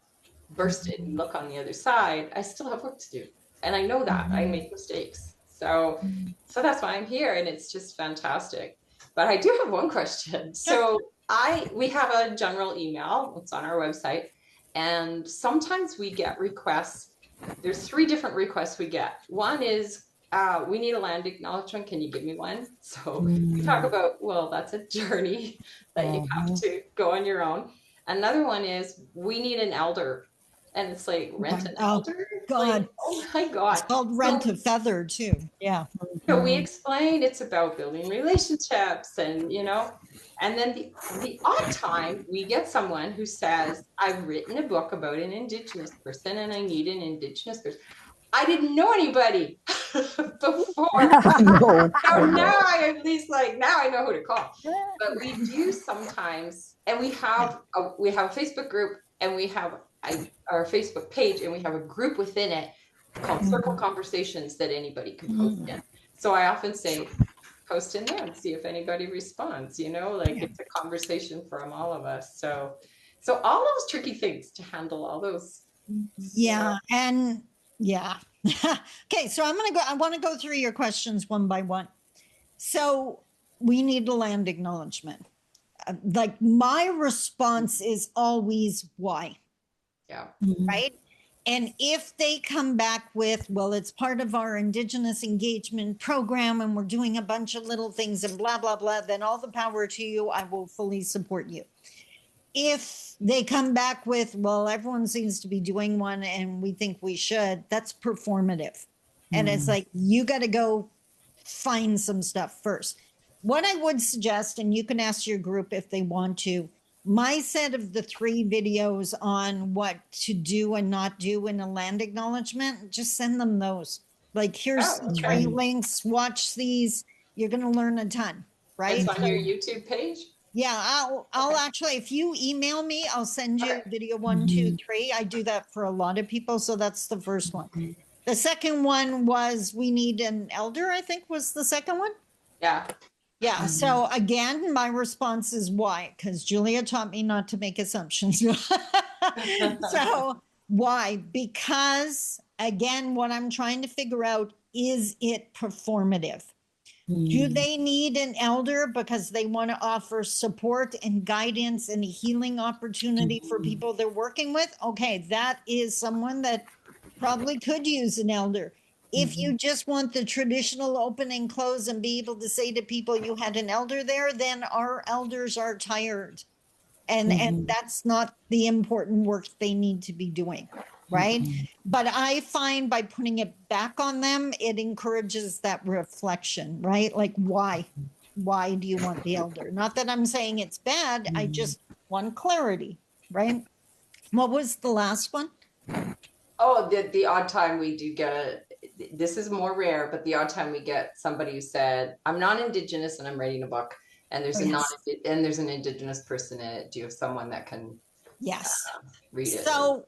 burst it and look on the other side. I still have work to do. And I know that I make mistakes. So that's why I'm here, and it's just fantastic. But I do have one question. So we have a general email. It's on our website. And sometimes we get requests. There's 3 different requests we get. One is, we need a land acknowledgement. Can you give me one? So we talk about, well, that's a journey that you have to go on your own. Another one is, we need an elder. And it's like, rent an elder? God. Like, oh my God. It's called rent a feather too. Yeah. So we explained it's about building relationships, and, you know, and then the odd time we get someone who says, I've written a book about an Indigenous person and I need an Indigenous person. I didn't know anybody before. So now I at least, like, now I know who to call. But we do sometimes, and we have a Facebook group, and we have our Facebook page, and we have a group within it called Circle Conversations that anybody can post in. So I often say, post in there and see if anybody responds, you know, like it's a conversation from all of us. So all those tricky things to handle, all those. Yeah. And yeah. Okay. So I want to go through your questions one by one. So we need a land acknowledgement. Like my response is always why. Yeah. Right. And if they come back with, well, it's part of our Indigenous engagement program and we're doing a bunch of little things and blah, blah, blah, then all the power to you. I will fully support you. If they come back with, well, everyone seems to be doing one and we think we should, that's performative. And it's like, you got to go find some stuff first. What I would suggest, and you can ask your group if they want to, my set of the 3 videos on what to do and not do in a land acknowledgement, just send them those. Like, here's 3 links, watch these. You're going to learn a ton, right? It's on your YouTube page? Yeah, I'll actually, if you email me, I'll send you video 1, 2, 3. I do that for a lot of people. So that's the first one. The second one was, we need an elder, I think was the second one. Yeah. Yeah. So again, my response is why? Because Julia taught me not to make assumptions. So why? Because again, what I'm trying to figure out, is it performative? Do they need an elder because they want to offer support and guidance and a healing opportunity for people they're working with? Okay, that is someone that probably could use an elder. If you just want the traditional open and close and be able to say to people you had an elder there, then our elders are tired. And that's not the important work they need to be doing, right? But I find by putting it back on them, it encourages that reflection, right? Like, why? Why do you want the elder? Not that I'm saying it's bad. I just want clarity, right? What was the last one? Oh, the odd time we do get this is more rare, but the odd time we get somebody who said, I'm non-Indigenous and I'm writing a book, and there's there's an Indigenous person in it. Do you have someone that can read it? So,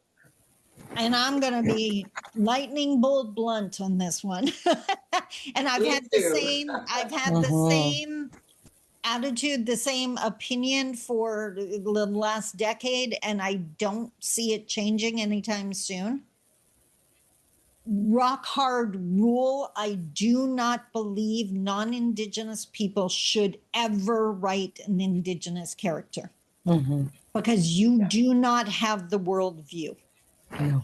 and I'm going to be lightning bolt blunt on this one. And I've had the same attitude, the same opinion for the last decade, and I don't see it changing anytime soon. Rock hard rule, I do not believe non-Indigenous people should ever write an Indigenous character because you do not have the worldview. No.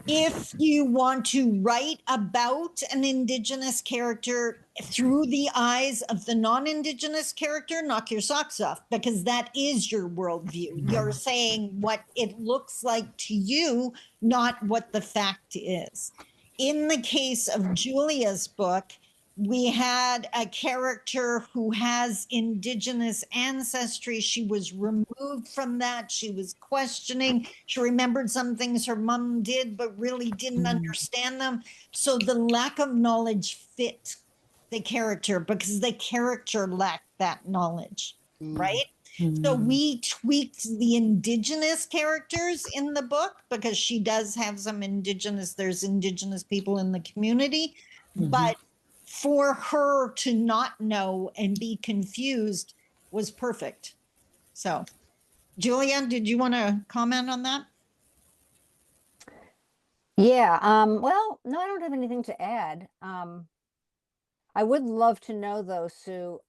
If you want to write about an Indigenous character through the eyes of the non-Indigenous character, knock your socks off, because that is your worldview. You're saying what it looks like to you, not what the fact is. In the case of Julia's book, we had a character who has Indigenous ancestry. She was removed from that. She was questioning. She remembered some things her mom did, but really didn't understand them. So the lack of knowledge fit the character because the character lacked that knowledge, right? So we tweaked the Indigenous characters in the book because she does have some there's Indigenous people in the community, but for her to not know and be confused was perfect. So, Julia, did you want to comment on that? Yeah. Well, no, I don't have anything to add. I would love to know though, Sue,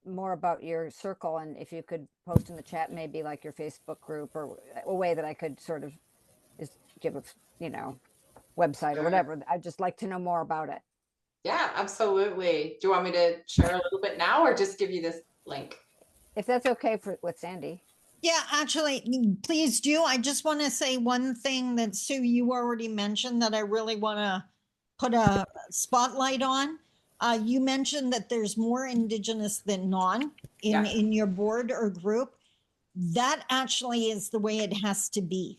more about your circle, and if you could post in the chat, maybe like your Facebook group or a way that I could sort of just give a, website or whatever. I'd just like to know more about it. Yeah, absolutely. Do you want me to share a little bit now or just give you this link? If that's okay with Sandi. Yeah, actually, please do. I just want to say one thing that Sue, you already mentioned that I really want to put a spotlight on. You mentioned that there's more Indigenous than non in your board or group. That actually is the way it has to be.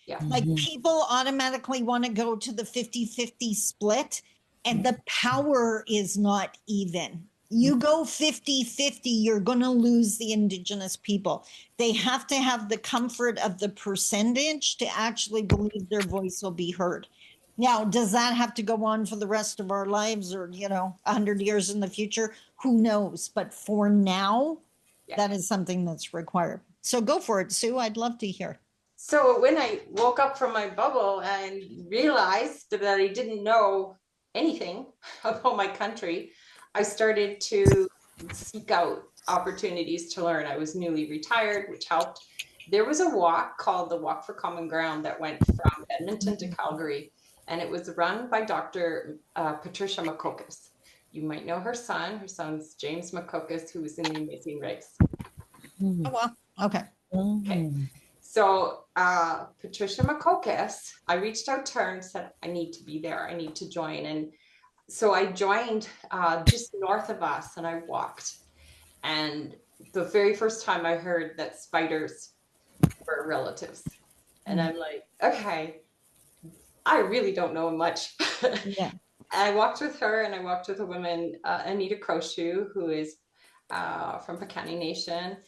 Yeah. Like people automatically want to go to the 50-50 split, and the power is not even. You go 50-50, you're going to lose the Indigenous people. They have to have the comfort of the percentage to actually believe their voice will be heard. Now, does that have to go on for the rest of our lives or, 100 years in the future? Who knows? But for now, that is something that's required. So go for it, Sue. I'd love to hear. So when I woke up from my bubble and realized that I didn't know anything about my country, I started to seek out opportunities to learn. I was newly retired, which helped. There was a walk called the Walk for Common Ground that went from Edmonton to Calgary, and it was run by Dr. Patricia Makokis. You might know her son. Her son's James Makokis, who was in the Amazing Race. Oh, well, okay. Okay. So Patricia Makokis, I reached out to her and said, I need to be there. I need to join. And so I joined just north of us, and I walked. And the very first time I heard that spiders were relatives. And I'm like, okay, I really don't know much. Yeah. I walked with her, and I walked with a woman, Anita Crowshoe, who is from Piikani Nation.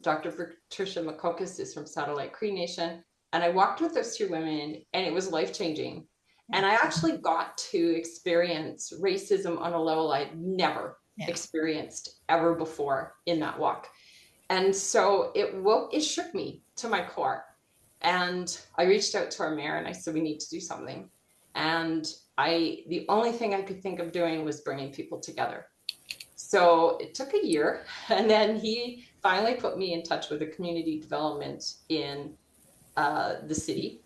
Dr. Patricia Makokis is from Satellite Cree Nation. And I walked with those two women, and it was life-changing. And I actually got to experience racism on a level I'd never experienced ever before in that walk. And so it shook me to my core. And I reached out to our mayor and I said, we need to do something. And the only thing I could think of doing was bringing people together. So it took a year, and then he finally put me in touch with a community development in the city.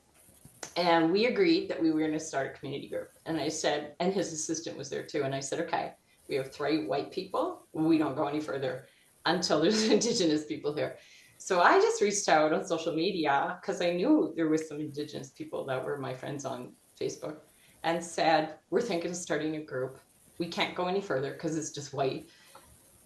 And we agreed that we were going to start a community group. And I said, and his assistant was there too. And I said, okay, we have 3 white people. We don't go any further until there's Indigenous people here. So I just reached out on social media because I knew there was some Indigenous people that were my friends on Facebook and said, we're thinking of starting a group. We can't go any further because it's just white.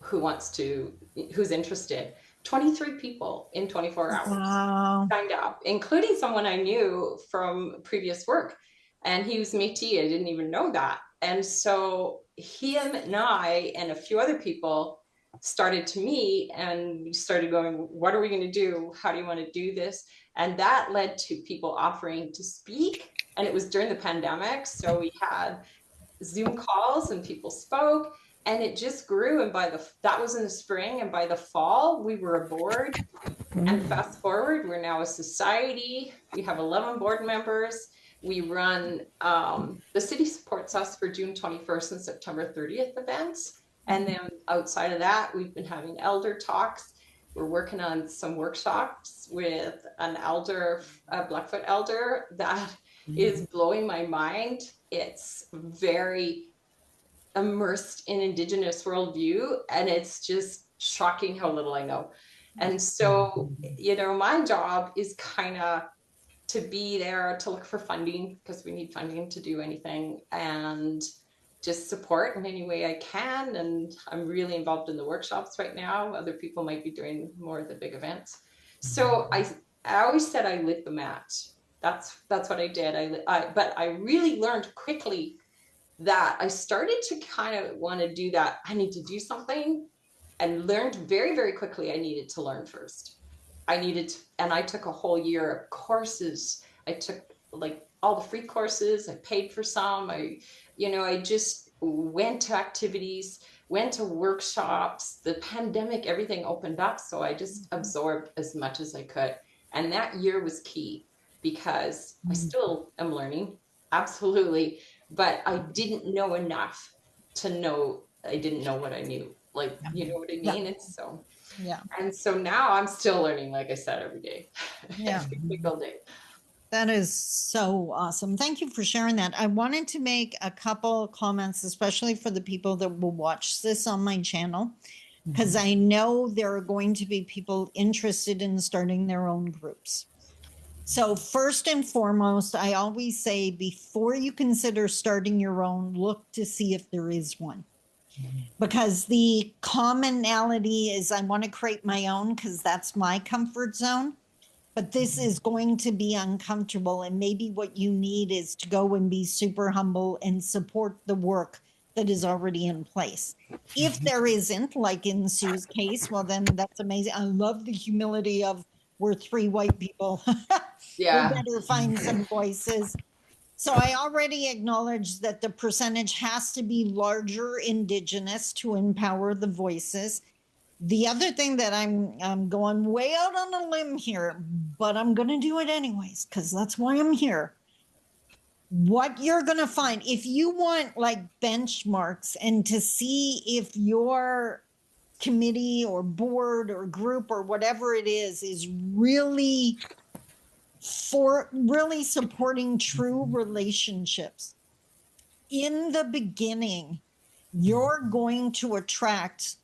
Who's interested? 23 people in 24 hours Wow. signed up, including someone I knew from previous work. And he was Métis. I didn't even know that. And so him and I and a few other people started to meet and we started going, what are we going to do? How do you want to do this? And that led to people offering to speak. And it was during the pandemic. So we had Zoom calls and people spoke and it just grew. And that was in the spring. And by the fall, we were a board. And fast forward, we're now a society. We have 11 board members. We run, the city supports us for June 21st and September 30th events. And then outside of that, we've been having elder talks. We're working on some workshops with an elder, a Blackfoot elder that is blowing my mind. It's very immersed in Indigenous worldview, and it's just shocking how little I know. And so, you know, my job is kind of to be there to look for funding because we need funding to do anything and just support in any way I can. And I'm really involved in the workshops right now. Other people might be doing more of the big events. So I always said I lit the match. That's what I did. But I really learned quickly that I started to kind of want to do that. I need to do something, and learned very, very quickly I needed to learn first. And I took a whole year of courses. I took like all the free courses. I paid for some. I just went to activities, went to workshops. The pandemic, everything opened up. So I just absorbed as much as I could. And that year was key because I still am learning. Absolutely. But I didn't know enough to know I didn't know what I knew. Like, you know what I mean? It's so, Yeah. and so now I'm still learning, like I said, every day. Yeah. Every single day. That is so awesome. Thank you for sharing that. I wanted to make a couple comments, especially for the people that will watch this on my channel, because I know there are going to be people interested in starting their own groups. So first and foremost, I always say before you consider starting your own, look to see if there is one. Because the commonality is I want to create my own because that's my comfort zone. But this is going to be uncomfortable. And maybe what you need is to go and be super humble and support the work that is already in place. If there isn't, like in Sue's case, well, then that's amazing. I love the humility of we're three white people. Yeah. We better find some voices. So I already acknowledge that the percentage has to be larger Indigenous to empower the voices. The other thing that I'm going way out on a limb here, but I'm going to do it anyways, because that's why I'm here. What you're going to find, if you want like benchmarks and to see if your committee or board or group or whatever it is really supporting true relationships. In the beginning, you're going to attract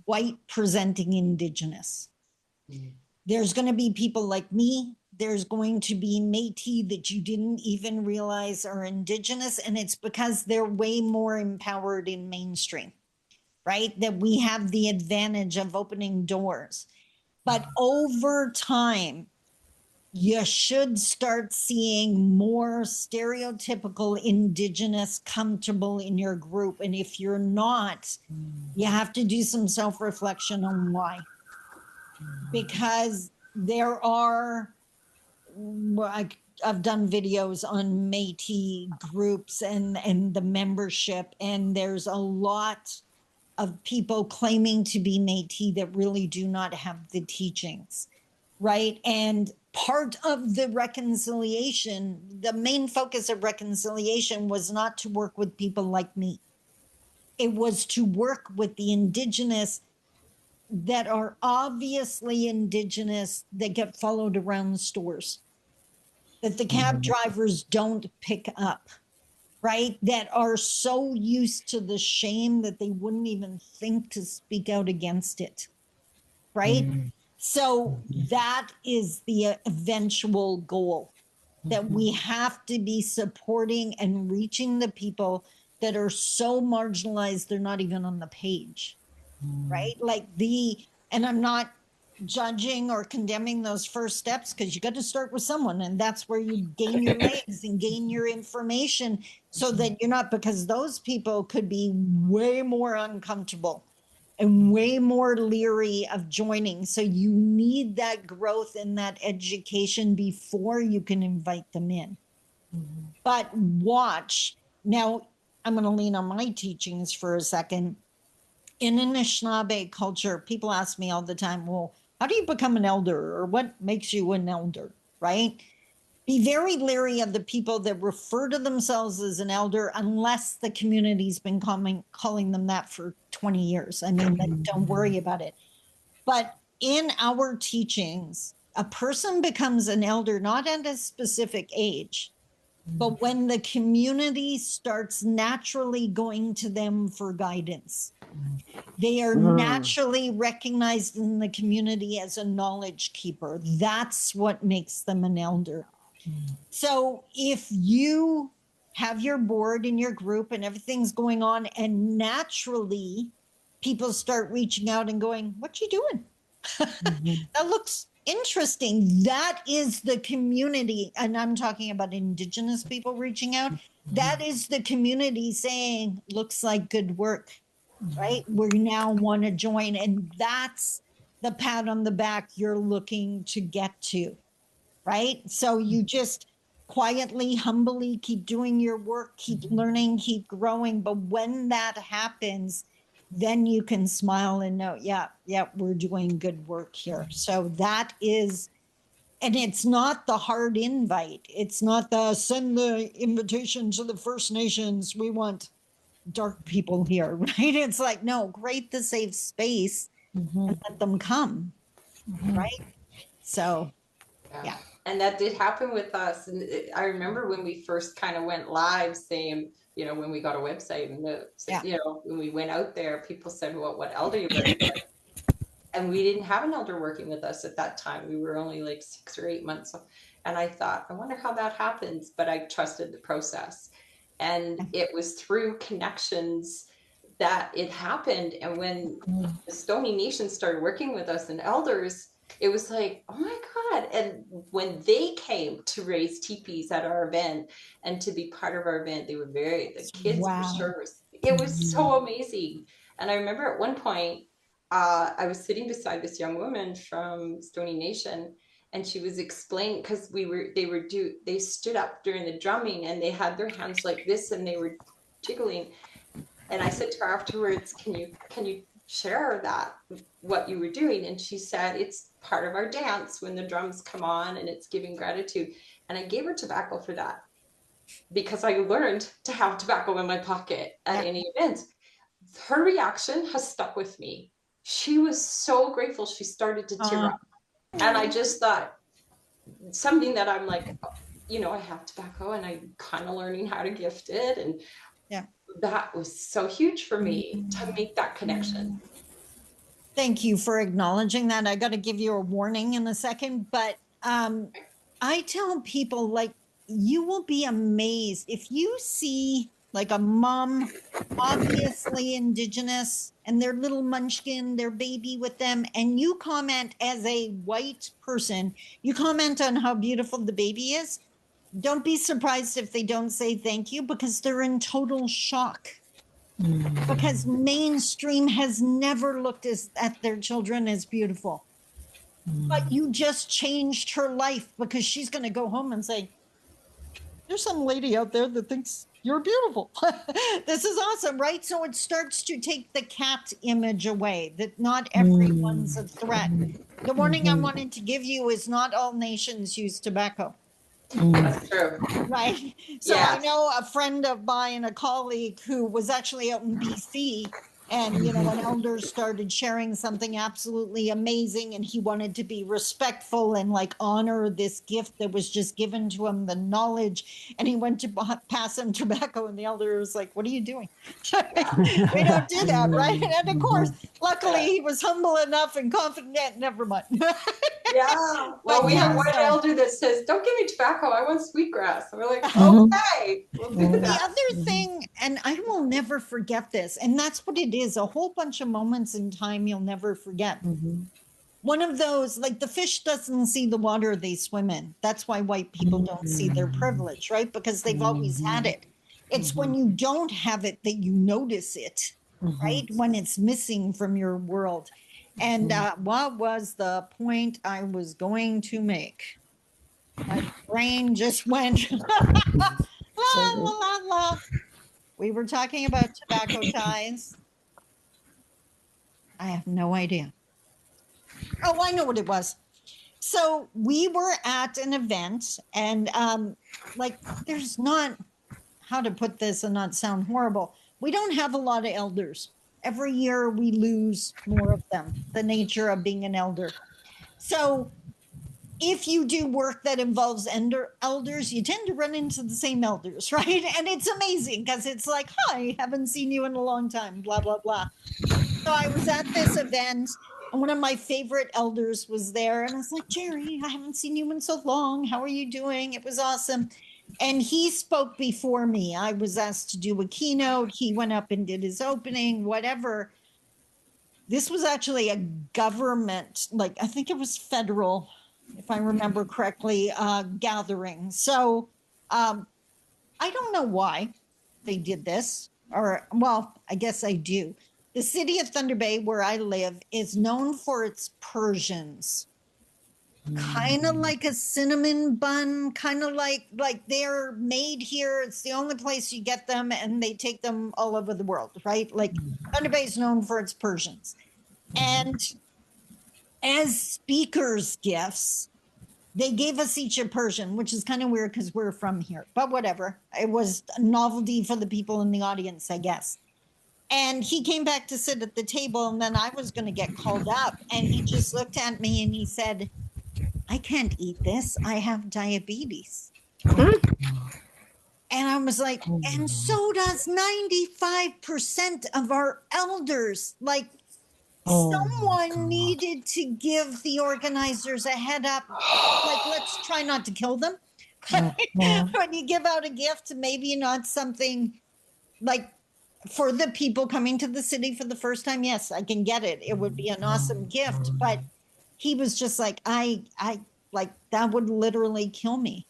white presenting Indigenous. There's going to be people like me. There's going to be Métis that you didn't even realize are Indigenous. And it's because they're way more empowered in mainstream, right? That we have the advantage of opening doors. But over time, you should start seeing more stereotypical Indigenous comfortable in your group. And if you're not, you have to do some self-reflection on why. Because there are, I've done videos on Métis groups and the membership, and there's a lot of people claiming to be Métis that really do not have the teachings, right? And part of the reconciliation, the main focus of reconciliation was not to work with people like me. It was to work with the Indigenous that are obviously Indigenous that get followed around stores, that the cab drivers don't pick up, right? That are so used to the shame that they wouldn't even think to speak out against it, right? So that is the eventual goal, that we have to be supporting and reaching the people that are so marginalized they're not even on the page, right? Like and I'm not judging or condemning those first steps, because you got to start with someone, and that's where you gain your legs and gain your information, so that you're not, because those people could be way more uncomfortable and way more leery of joining. So you need that growth and that education before you can invite them in. But watch. Now, I'm going to lean on my teachings for a second. In Anishinaabe culture, people ask me all the time, well, how do you become an elder, or what makes you an elder, right? Be very leery of the people that refer to themselves as an elder unless the community's been calling them that for 20 years. I mean, don't worry about it. But in our teachings, a person becomes an elder not at a specific age, but when the community starts naturally going to them for guidance. They are naturally recognized in the community as a knowledge keeper. That's what makes them an elder. So if you have your board in your group and everything's going on, and naturally people start reaching out and going, what you doing? That looks interesting. That is the community. And I'm talking about Indigenous people reaching out. That is the community saying, looks like good work, right? We now want to join. And that's the pat on the back you're looking to get to, right? So you just quietly, humbly keep doing your work, keep learning, keep growing. But when that happens, then you can smile and know, yeah, we're doing good work here. So that is, and it's not the hard invite. It's not the send the invitation to the First Nations. We want dark people here, right? It's like, no, create the safe space and let them come, right? So, yeah. And that did happen with us. And I remember when we first kind of went live, saying, you know, when we got a website and you know, when we went out there, people said, well, what elder you working with? And we didn't have an elder working with us at that time. We were only like 6 or 8 months. And I thought, I wonder how that happens. But I trusted the process. And it was through connections that it happened. And when the Stoney Nation started working with us and elders, it was like, oh my God. And when they came to raise teepees at our event and to be part of our event, they were the kids were sure. It was so amazing. And I remember at one point, I was sitting beside this young woman from Stoney Nation, and she was explaining, because they stood up during the drumming and they had their hands like this and they were jiggling. And I said to her afterwards, can you share that, what you were doing? And she said, it's part of our dance when the drums come on and it's giving gratitude. And I gave her tobacco for that, because I learned to have tobacco in my pocket at any event. Her reaction has stuck with me. She was so grateful. She started to tear up. And I just thought, something that I'm like, you know, I have tobacco and I'm kind of learning how to gift it. And that was so huge for me to make that connection. Thank you for acknowledging that. I got to give you a warning in a second, but I tell people, like, you will be amazed if you see like a mom, obviously Indigenous, and their little munchkin, their baby with them, and you comment as a white person, you comment on how beautiful the baby is. Don't be surprised if they don't say thank you, because they're in total shock. Because mainstream has never looked at their children as beautiful. But you just changed her life, because she's going to go home and say, there's some lady out there that thinks you're beautiful. This is awesome, right? So it starts to take the cat image away, that not everyone's a threat. The warning I wanted to give you is not all nations use tobacco. That's true. Right. So I know a friend of mine, a colleague who was actually out in BC, and, you know, an elder started sharing something absolutely amazing, and he wanted to be respectful and like honor this gift that was just given to him, the knowledge. And he went to pass him tobacco, and the elder was like, what are you doing? We don't do that, right? And of course, luckily he was humble enough and confident, never mind. Well, we have one elder that says, don't give me tobacco, I want sweetgrass. And we're like, okay, we'll do that. The other thing, and I will never forget this, and that's what it is, a whole bunch of moments in time you'll never forget. one of those, like the fish doesn't see the water they swim in. That's why white people don't see their privilege, right? Because they've always had it. It's when you don't have it that you notice it, right? When it's missing from your world. And what was the point I was going to make? My brain just went la, la, la, la. We were talking about tobacco ties. I have no idea. Oh, I know what it was. So we were at an event, and like, there's not, how to put this and not sound horrible, we don't have a lot of elders. Every year we lose more of them, the nature of being an elder. So if you do work that involves elders, you tend to run into the same elders, right? And it's amazing because it's like, hi, haven't seen you in a long time, blah, blah, blah. So I was at this event, and one of my favorite elders was there. And I was like, Jerry, I haven't seen you in so long. How are you doing? It was awesome. And he spoke before me. I was asked to do a keynote. He went up and did his opening, whatever. This was actually a government, like, I think it was federal, if I remember correctly, gathering. So I don't know why they did this, or, well, I guess I do. The city of Thunder Bay, where I live, is known for its Persians. Kind of like a cinnamon bun, kind of like they're made here. It's the only place you get them, and they take them all over the world, right? Like Thunder Bay is known for its Persians. And as speakers' gifts, they gave us each a Persian, which is kind of weird because we're from here, but whatever. It was a novelty for the people in the audience, I guess. And he came back to sit at the table, and then I was going to get called up, and he just looked at me and he said, I can't eat this. I have diabetes. And I was like, and so does 95% of our elders. Like, someone needed to give the organizers a head up. Like, let's try not to kill them. When you give out a gift, maybe not something like for the people coming to the city for the first time. Yes, I can get it. It would be an awesome gift. But he was just like, I like, that would literally kill me.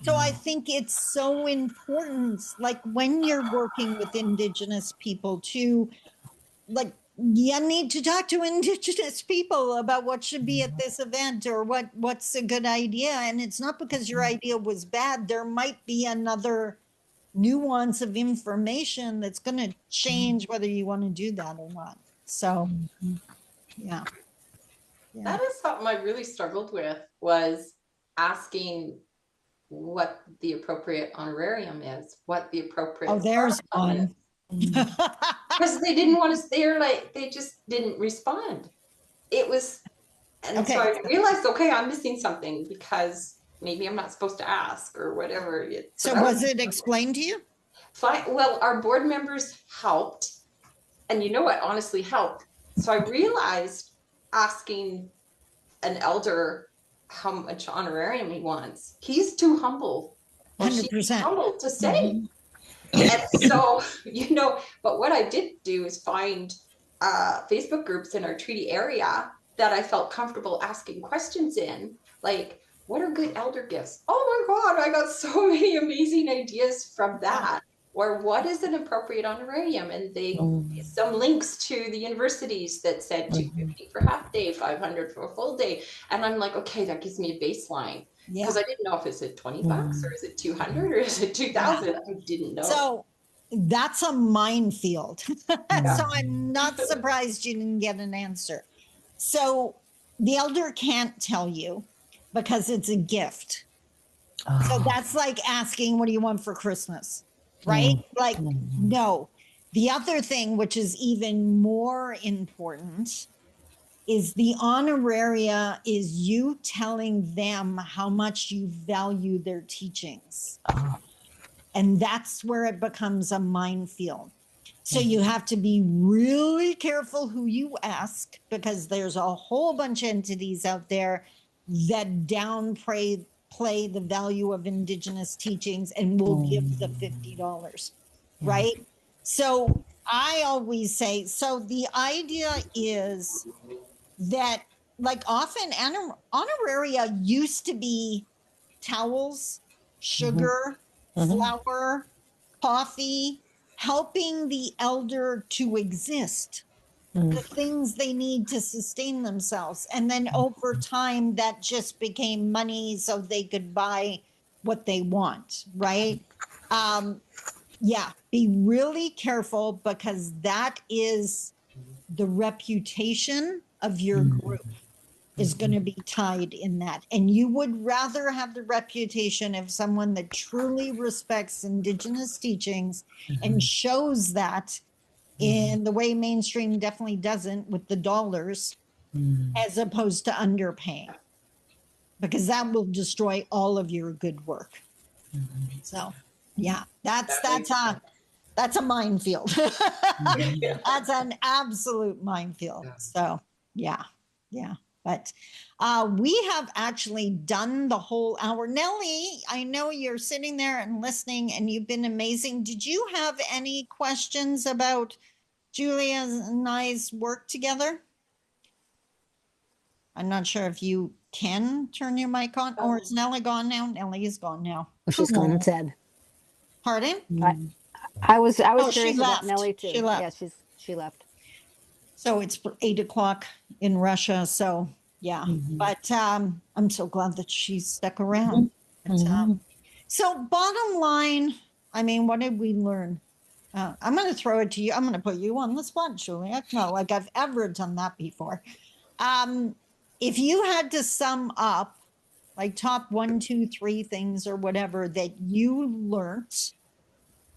So I think it's so important, like when you're working with Indigenous people, to like, you need to talk to Indigenous people about what should be at this event, or what's a good idea. And it's not because your idea was bad. There might be another nuance of information that's going to change whether you want to do that or not. So, yeah. That is something I really struggled with, was asking what the appropriate honorarium is, what the appropriate. Oh, there's one. Because they didn't want to, they just didn't respond. It was, and so I realized, okay, I'm missing something because maybe I'm not supposed to ask or whatever. So was it explained to you? Fine. Well, our board members helped, and you know what honestly helped? So I realized asking an elder how much honorarium he wants, he's too humble. 100%. Humble to say. And so, but what I did do is find Facebook groups in our treaty area that I felt comfortable asking questions in, like, what are good elder gifts? Oh my God, I got so many amazing ideas from that. Or what is an appropriate honorarium? And they some links to the universities that said $250 for half day, $500 for a full day. And I'm like, okay, that gives me a baseline. Because I didn't know if it's at $20 or is it 200 or is it 2,000? I didn't know. So that's a minefield. So I'm not surprised you didn't get an answer. So the elder can't tell you because it's a gift. So that's like asking, what do you want for Christmas? Right? Like, no. The other thing, which is even more important, is the honoraria is you telling them how much you value their teachings. And that's where it becomes a minefield. So you have to be really careful who you ask, because there's a whole bunch of entities out there that downplay the value of Indigenous teachings and will give the $50, right? So I always say, so the idea is that like often honoraria used to be towels, sugar, flour, coffee, helping the elder to exist, the things they need to sustain themselves. And then over time, that just became money so they could buy what they want, right? Yeah, be really careful because that is the reputation of your group is going to be tied in that. And you would rather have the reputation of someone that truly respects Indigenous teachings and shows that in the way mainstream definitely doesn't with the dollars, as opposed to underpaying, because that will destroy all of your good work. So yeah, that's a minefield. That's an absolute minefield. So yeah. But we have actually done the whole hour. Nellie, I know you're sitting there and listening, and you've been amazing. Did you have any questions about Julia and I's work together? I'm not sure if you can turn your mic on, or is Nellie gone now? Nellie is gone now. Oh, she's gone instead. Pardon? I was she curious about left. Nellie too. She left. Yeah, she left. So it's 8 o'clock in Russia. So yeah, but I'm so glad that she stuck around. But, so bottom line, I mean, what did we learn? I'm going to throw it to you. I'm going to put you on the spot, Julia. No, like I've ever done that before. If you had to sum up, like top 1, 2, 3 things or whatever that you learned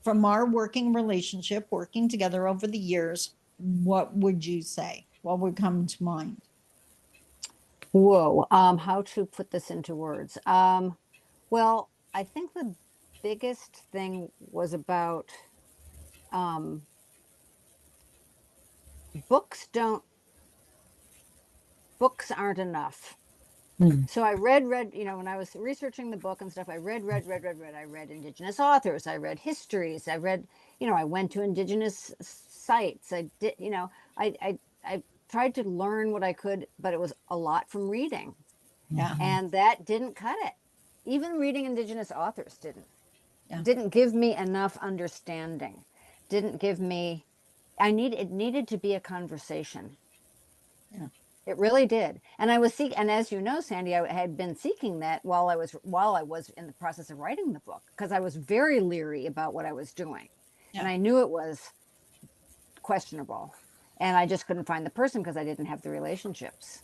from our working relationship, working together over the years, what would you say? What would come to mind? Whoa, how to put this into words? Well, I think the biggest thing was about books aren't enough. So I read, when I was researching the book and stuff, I read. I read Indigenous authors. I read histories. I read, I went to Indigenous sites. I did, I tried to learn what I could, but it was a lot from reading. Yeah. And that didn't cut it. Even reading Indigenous authors didn't give me enough understanding. Didn't give me, it needed to be a conversation. Yeah. It really did. And I was and as you know, Sandi, I had been seeking that while I was in the process of writing the book, because I was very leery about what I was doing. Yeah. And I knew it was questionable. And I just couldn't find the person because I didn't have the relationships.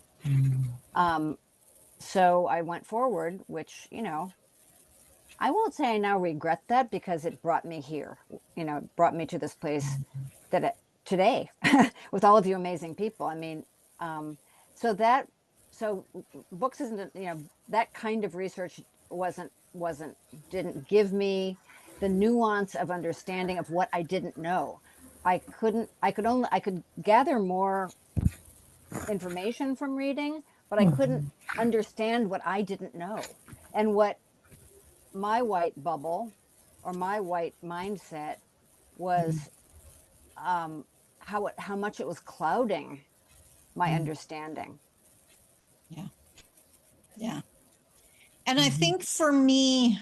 So I went forward, which, I won't say I now regret that because it brought me here, it brought me to this place today with all of you amazing people. I mean, so books isn't, that kind of research didn't give me the nuance of understanding of what I didn't know. I could gather more information from reading, but I couldn't understand what I didn't know and what my white bubble or my white mindset was, how much it was clouding my understanding. Yeah. And I think for me,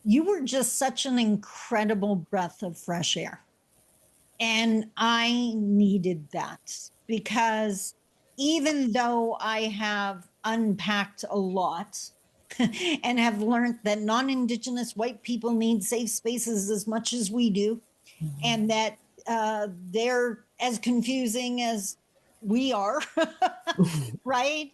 you were just such an incredible breath of fresh air. And I needed that because even though I have unpacked a lot and have learned that non-Indigenous white people need safe spaces as much as we do, and that they're as confusing as we are, right?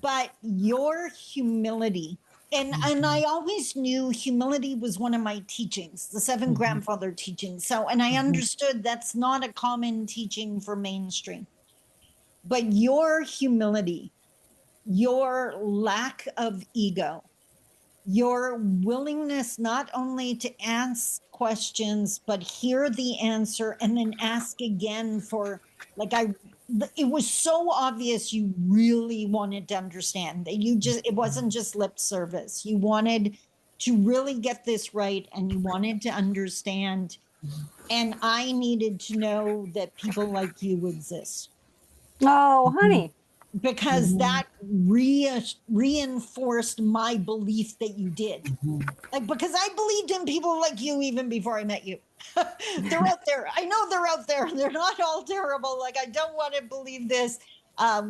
But your humility, and I always knew humility was one of my teachings, the 7 grandfather teachings. So, and I understood that's not a common teaching for mainstream. But your humility, your lack of ego, your willingness not only to ask questions, but hear the answer and then ask again for, it was so obvious you really wanted to understand that it wasn't just lip service. You wanted to really get this right and you wanted to understand. And I needed to know that people like you exist. Oh, honey. because that reinforced my belief that you did. Like, because I believed in people like you even before I met you. They're out there. I know they're out there. They're not all terrible. Like, I don't want to believe this.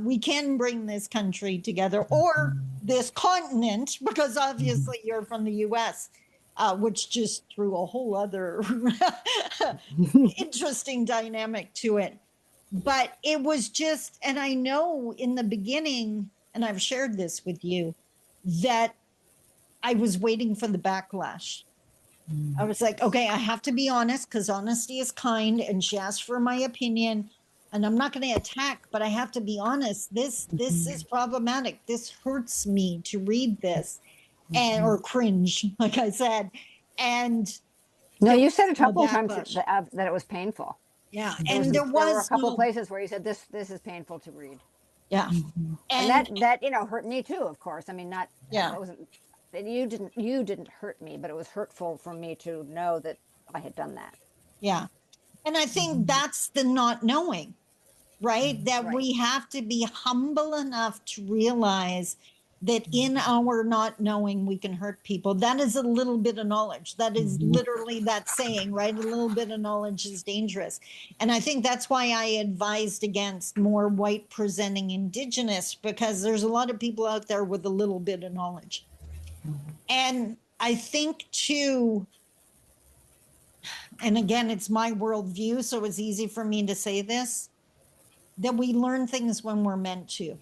We can bring this country together, or this continent, because obviously you're from the US, which just threw a whole other interesting dynamic to it. But it was just, and I know in the beginning, and I've shared this with you, that I was waiting for the backlash. I was like, okay, I have to be honest, because honesty is kind, and she asked for my opinion, and I'm not going to attack, but I have to be honest. This is problematic. This hurts me to read this, and or cringe, like I said. And No, there you was said a no couple of times backlash. that it was painful. Yeah, There and there were a was couple no, of places where you said this is painful to read. yeah, And that hurt me too, of course. I mean, not yeah. that wasn't that you didn't hurt me, but it was hurtful for me to know that I had done that. Yeah. And I think that's the not knowing, right? That Right. we have to be humble enough to realize that in our not knowing, we can hurt people. That is a little bit of knowledge. That is literally that saying, right? A little bit of knowledge is dangerous. And I think that's why I advised against more white presenting Indigenous, because there's a lot of people out there with a little bit of knowledge. And I think too, and again, it's my worldview, so it's easy for me to say this, that we learn things when we're meant to.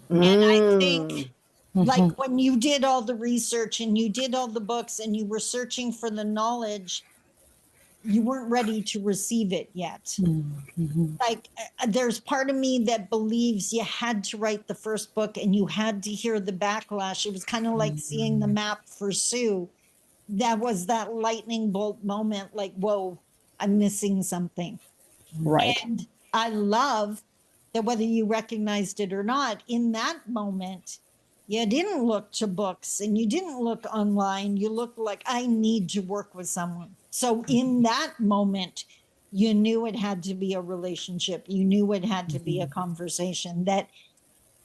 And I think, like, when you did all the research and you did all the books and you were searching for the knowledge, you weren't ready to receive it yet. Like, there's part of me that believes you had to write the first book and you had to hear the backlash. It was kind of like seeing the map for Sue. That was that lightning bolt moment, like, whoa, I'm missing something. Right. And I love that whether you recognized it or not, in that moment, you didn't look to books and you didn't look online. You looked like, I need to work with someone. So in that moment, you knew it had to be a relationship. You knew it had to be a conversation, that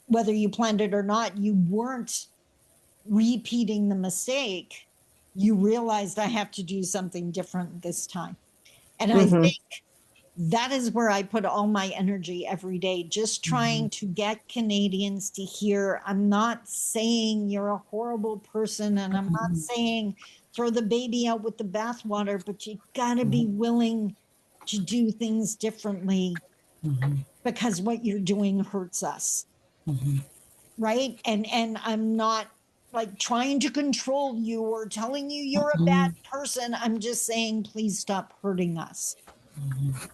whether you planned it or not, you weren't repeating the mistake. You realized, I have to do something different this time. And I think that is where I put all my energy every day, just trying to get Canadians to hear, I'm not saying you're a horrible person, and I'm not saying throw the baby out with the bathwater, but you gotta be willing to do things differently, because what you're doing hurts us. Right? And I'm not like trying to control you or telling you you're a bad person. I'm just saying, please stop hurting us.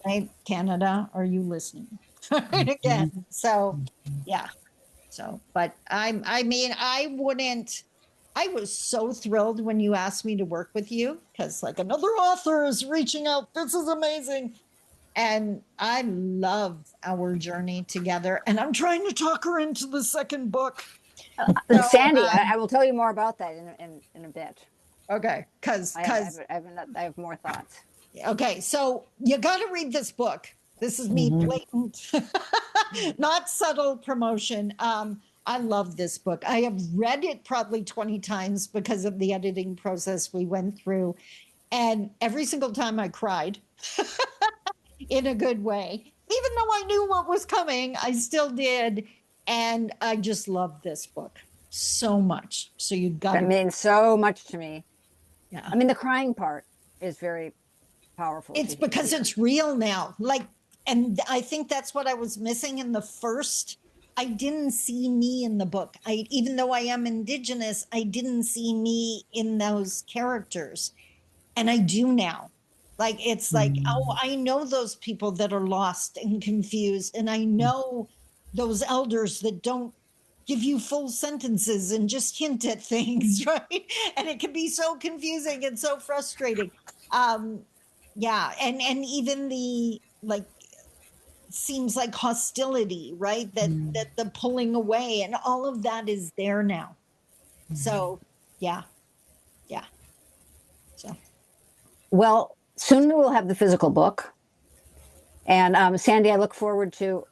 Right? Canada, are you listening? Again. So yeah. So, but I mean, I was so thrilled when you asked me to work with you, because like another author is reaching out. This is amazing. And I love our journey together. And I'm trying to talk her into the second book. So, Sandi, I will tell you more about that in a bit. Okay, because I have more thoughts. Okay, so you got to read this book. This is me blatant, not subtle promotion. I love this book. I have read it probably 20 times because of the editing process we went through. And every single time I cried in a good way. Even though I knew what was coming, I still did. And I just love this book so much. So you got It means so much to me. Yeah. I mean, the crying part is very powerful. It's because it's real now. Like, and I think that's what I was missing in the first. I didn't see me in the book. Even though I am Indigenous, I didn't see me in those characters. And I do now. Like, it's like, oh, I know those people that are lost and confused. And I know those elders that don't give you full sentences and just hint at things, right? And it can be so confusing and so frustrating. Yeah. And even the, like, seems like hostility, right? That the pulling away and all of that is there now. So, yeah. Yeah. So. Well, soon we'll have the physical book. And Sandi, I look forward to,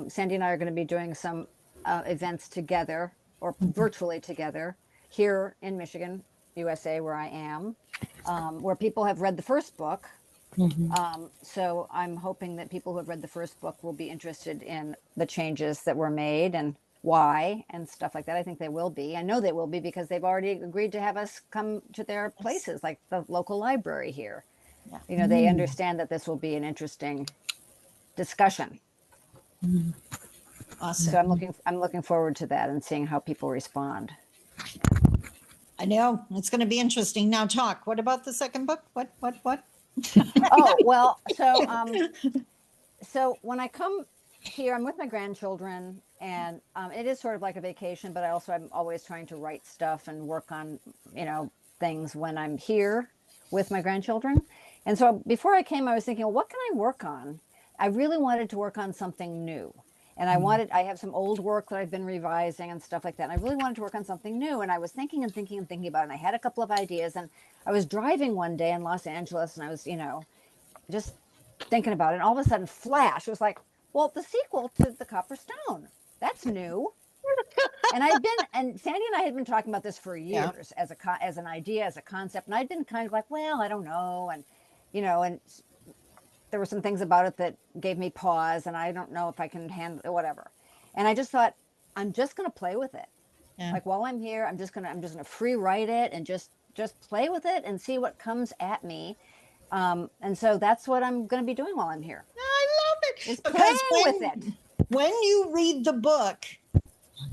Sandi and I are going to be doing some events together or virtually together here in Michigan, USA, where I am, where people have read the first book. So I'm hoping that people who have read the first book will be interested in the changes that were made and why and stuff like that. I think they will be. I know they will be because they've already agreed to have us come to their places, like the local library here. Yeah. You know, they understand that this will be an interesting discussion. Awesome. So I'm looking forward to that and seeing how people respond. I know it's going to be interesting. Now talk. What about the second book? What? Oh, well, so when I come here, I'm with my grandchildren, and it is sort of like a vacation, but I'm always trying to write stuff and work on, things when I'm here with my grandchildren. And so before I came, I was thinking, well, what can I work on? I really wanted to work on something new. And I have some old work that I've been revising and stuff like that. And I really wanted to work on something new. And I was thinking and thinking and thinking about it. And I had a couple of ideas. And I was driving one day in Los Angeles, and I was, just thinking about it. And all of a sudden, flash, it was like, well, the sequel to The Copper Stone, that's new. And Sandy and I had been talking about this for years as an idea, as a concept. And I'd been kind of like, well, I don't know. And, and there were some things about it that gave me pause, and I don't know if I can handle it, whatever. And I just thought, I'm just going to play with it. Yeah. Like while I'm here, I'm just going to free write it and just play with it and see what comes at me. And so that's what I'm going to be doing while I'm here. I love it. Is playing with it. When you read the book,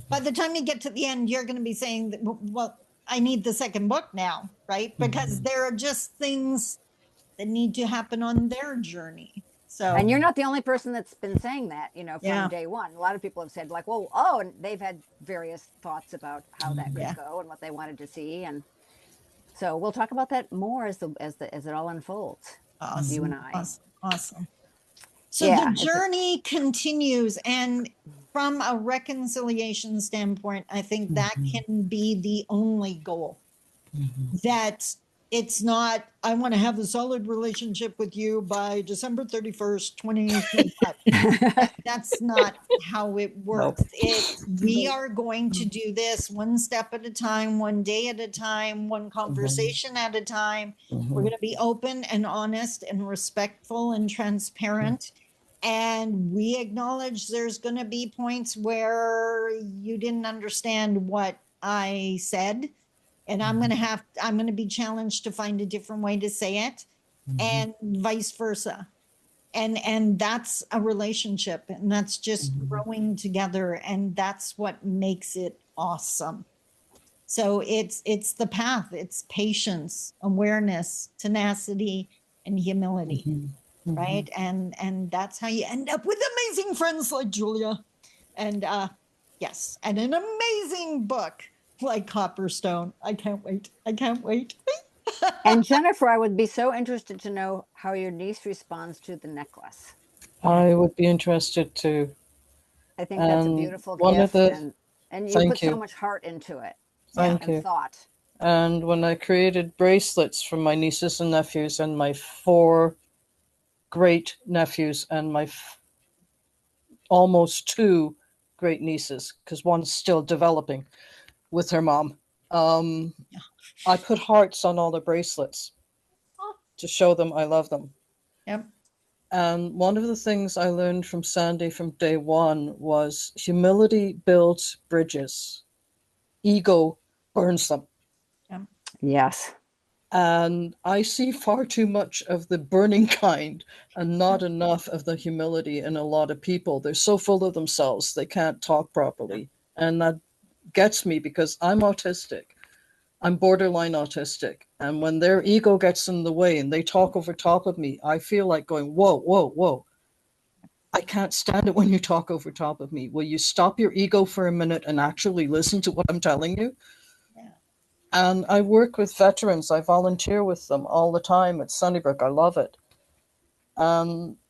by the time you get to the end, you're going to be saying, well, I need the second book now, right? Because there are just things that need to happen on their journey. So, and you're not the only person that's been saying that, from day one. A lot of people have said like, and they've had various thoughts about how that could go and what they wanted to see. And so we'll talk about that more as it all unfolds. Awesome. You and I. Awesome. So the journey continues, and from a reconciliation standpoint, I think that can be the only goal. That it's not, I want to have a solid relationship with you by December 31st, 2025. That's not how it works. We are going to do this one step at a time, one day at a time, one conversation at a time. We're going to be open and honest and respectful and transparent. And we acknowledge there's going to be points where you didn't understand what I said. And I'm going to be challenged to find a different way to say it, and vice versa. And that's a relationship, and that's just growing together. And that's what makes it awesome. So it's the path. It's patience, awareness, tenacity, and humility, right? And that's how you end up with amazing friends like Julia. And yes, and an amazing book like Copperstone. I can't wait. And Jennifer, I would be so interested to know how your niece responds to the necklace. I would be interested too. I think that's a beautiful gift, and you put so much heart into it. Thank you. And thought. And when I created bracelets for my nieces and nephews and my 4 great nephews and my almost 2 great nieces, because one's still developing with her mom. I put hearts on all the bracelets to show them I love them. Yep. And one of the things I learned from Sandi from day one was humility builds bridges. Ego burns them. Yep. Yes. And I see far too much of the burning kind and not enough of the humility in a lot of people. They're so full of themselves, they can't talk properly. And that gets me because I'm autistic. I'm borderline autistic. And when their ego gets in the way and they talk over top of me, I feel like going, whoa, whoa, whoa. I can't stand it when you talk over top of me. Will you stop your ego for a minute and actually listen to what I'm telling you? Yeah. And I work with veterans. I volunteer with them all the time at Sunnybrook. I love it.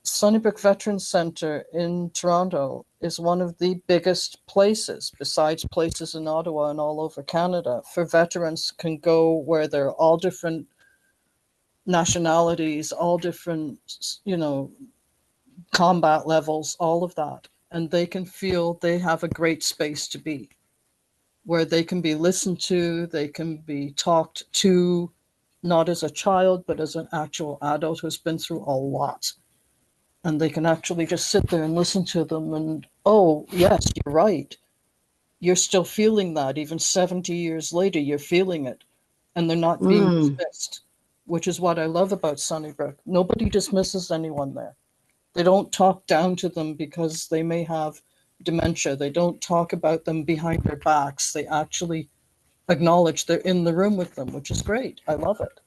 Sunnybrook Veterans Center in Toronto is one of the biggest places, besides places in Ottawa and all over Canada, for veterans can go where they're all different nationalities, all different, combat levels, all of that. and they can feel they have a great space to be, where they can be listened to, they can be talked to, not as a child, but as an actual adult who's been through a lot. And they can actually just sit there and listen to them and, oh, yes, you're right. You're still feeling that. Even 70 years later, you're feeling it. And they're not being dismissed, which is what I love about Sunnybrook. Nobody dismisses anyone there. They don't talk down to them because they may have dementia. They don't talk about them behind their backs. They actually acknowledge they're in the room with them, which is great. I love it.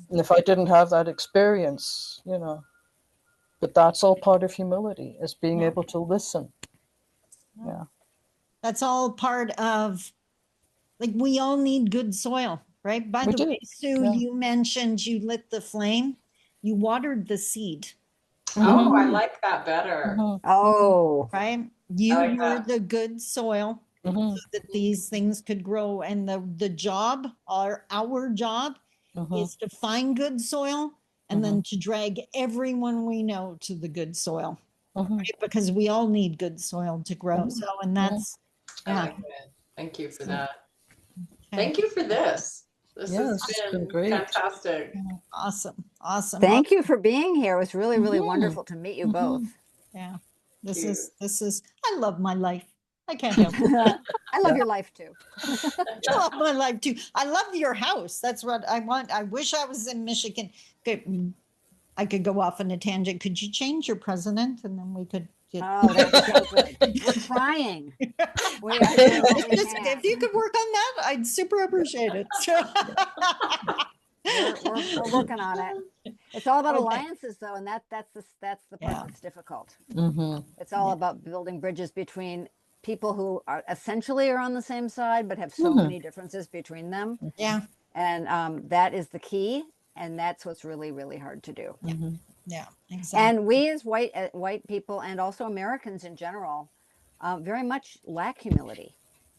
And if I didn't have that experience, you know, but that's all part of humility, is being able to listen. Yeah. That's all part of, like, we all need good soil, right? By the way, Sue, you mentioned you lit the flame. You watered the seed. Oh, I like that better. Oh, right? You like were that. the good soil so that these things could grow. And the job, our job, is to find good soil and then to drag everyone we know to the good soil, right? Because we all need good soil to grow. So, and that's, I yeah. like it. Thank you for that. Okay. Thank you for this. This Yeah, has this has been been great. fantastic. Awesome. Awesome. thank you for being here. It was really, really wonderful to meet you both. Yeah. Thank This is, I love my life. I can't help it. I love your life too. I love my life too. I love your house. That's what I want. I wish I was in Michigan. I could go off on a tangent. Could you change your president and then we could get. Oh, that would be so good. We're trying. We are doing what we can. If you could work on that, I'd super appreciate it. We're working on it. It's all about Okay. alliances, though, and that's the part that's difficult. It's all about building bridges between people who are essentially on the same side, but have so many differences between them. Yeah. And that is the key, and that's what's really, really hard to do. Yeah, exactly. And we as white people, and also Americans in general, very much lack humility.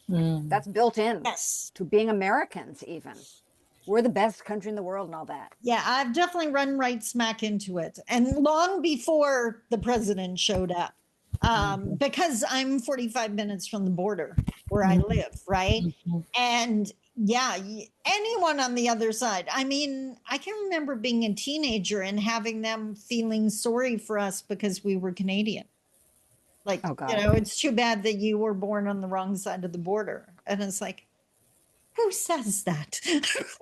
That's built in to being Americans. Even we're the best country in the world and all that. Yeah, I've definitely run right smack into it, and long before the president showed up, because I'm 45 minutes from the border where I live, right? And yeah, anyone on the other side. I mean, I can remember being a teenager and having them feeling sorry for us because we were Canadian. Like, Oh, God. you know, it's too bad that you were born on the wrong side of the border. And it's like, who says that?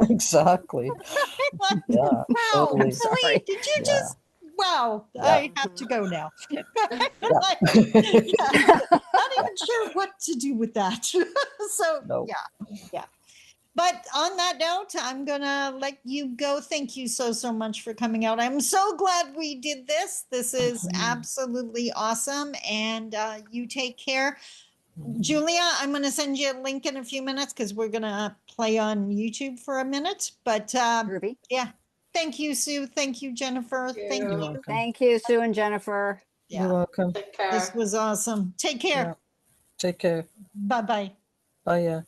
Exactly. Like, Yeah, wow, totally. Celine, did you just, wow, I have to go now. Like, not even sure what to do with that. So, yeah. But on that note, I'm going to let you go. Thank you so much for coming out. I'm so glad we did this. This is absolutely awesome. And you take care. Julia, I'm going to send you a link in a few minutes because we're going to play on YouTube for a minute. But Ruby. yeah, thank you, Sue. Thank you, Jennifer. Thank you. Thank you, Sue and Jennifer. You're welcome. Take care. This was awesome. Take care. Yeah. Take care. Bye-bye. Bye. Yeah.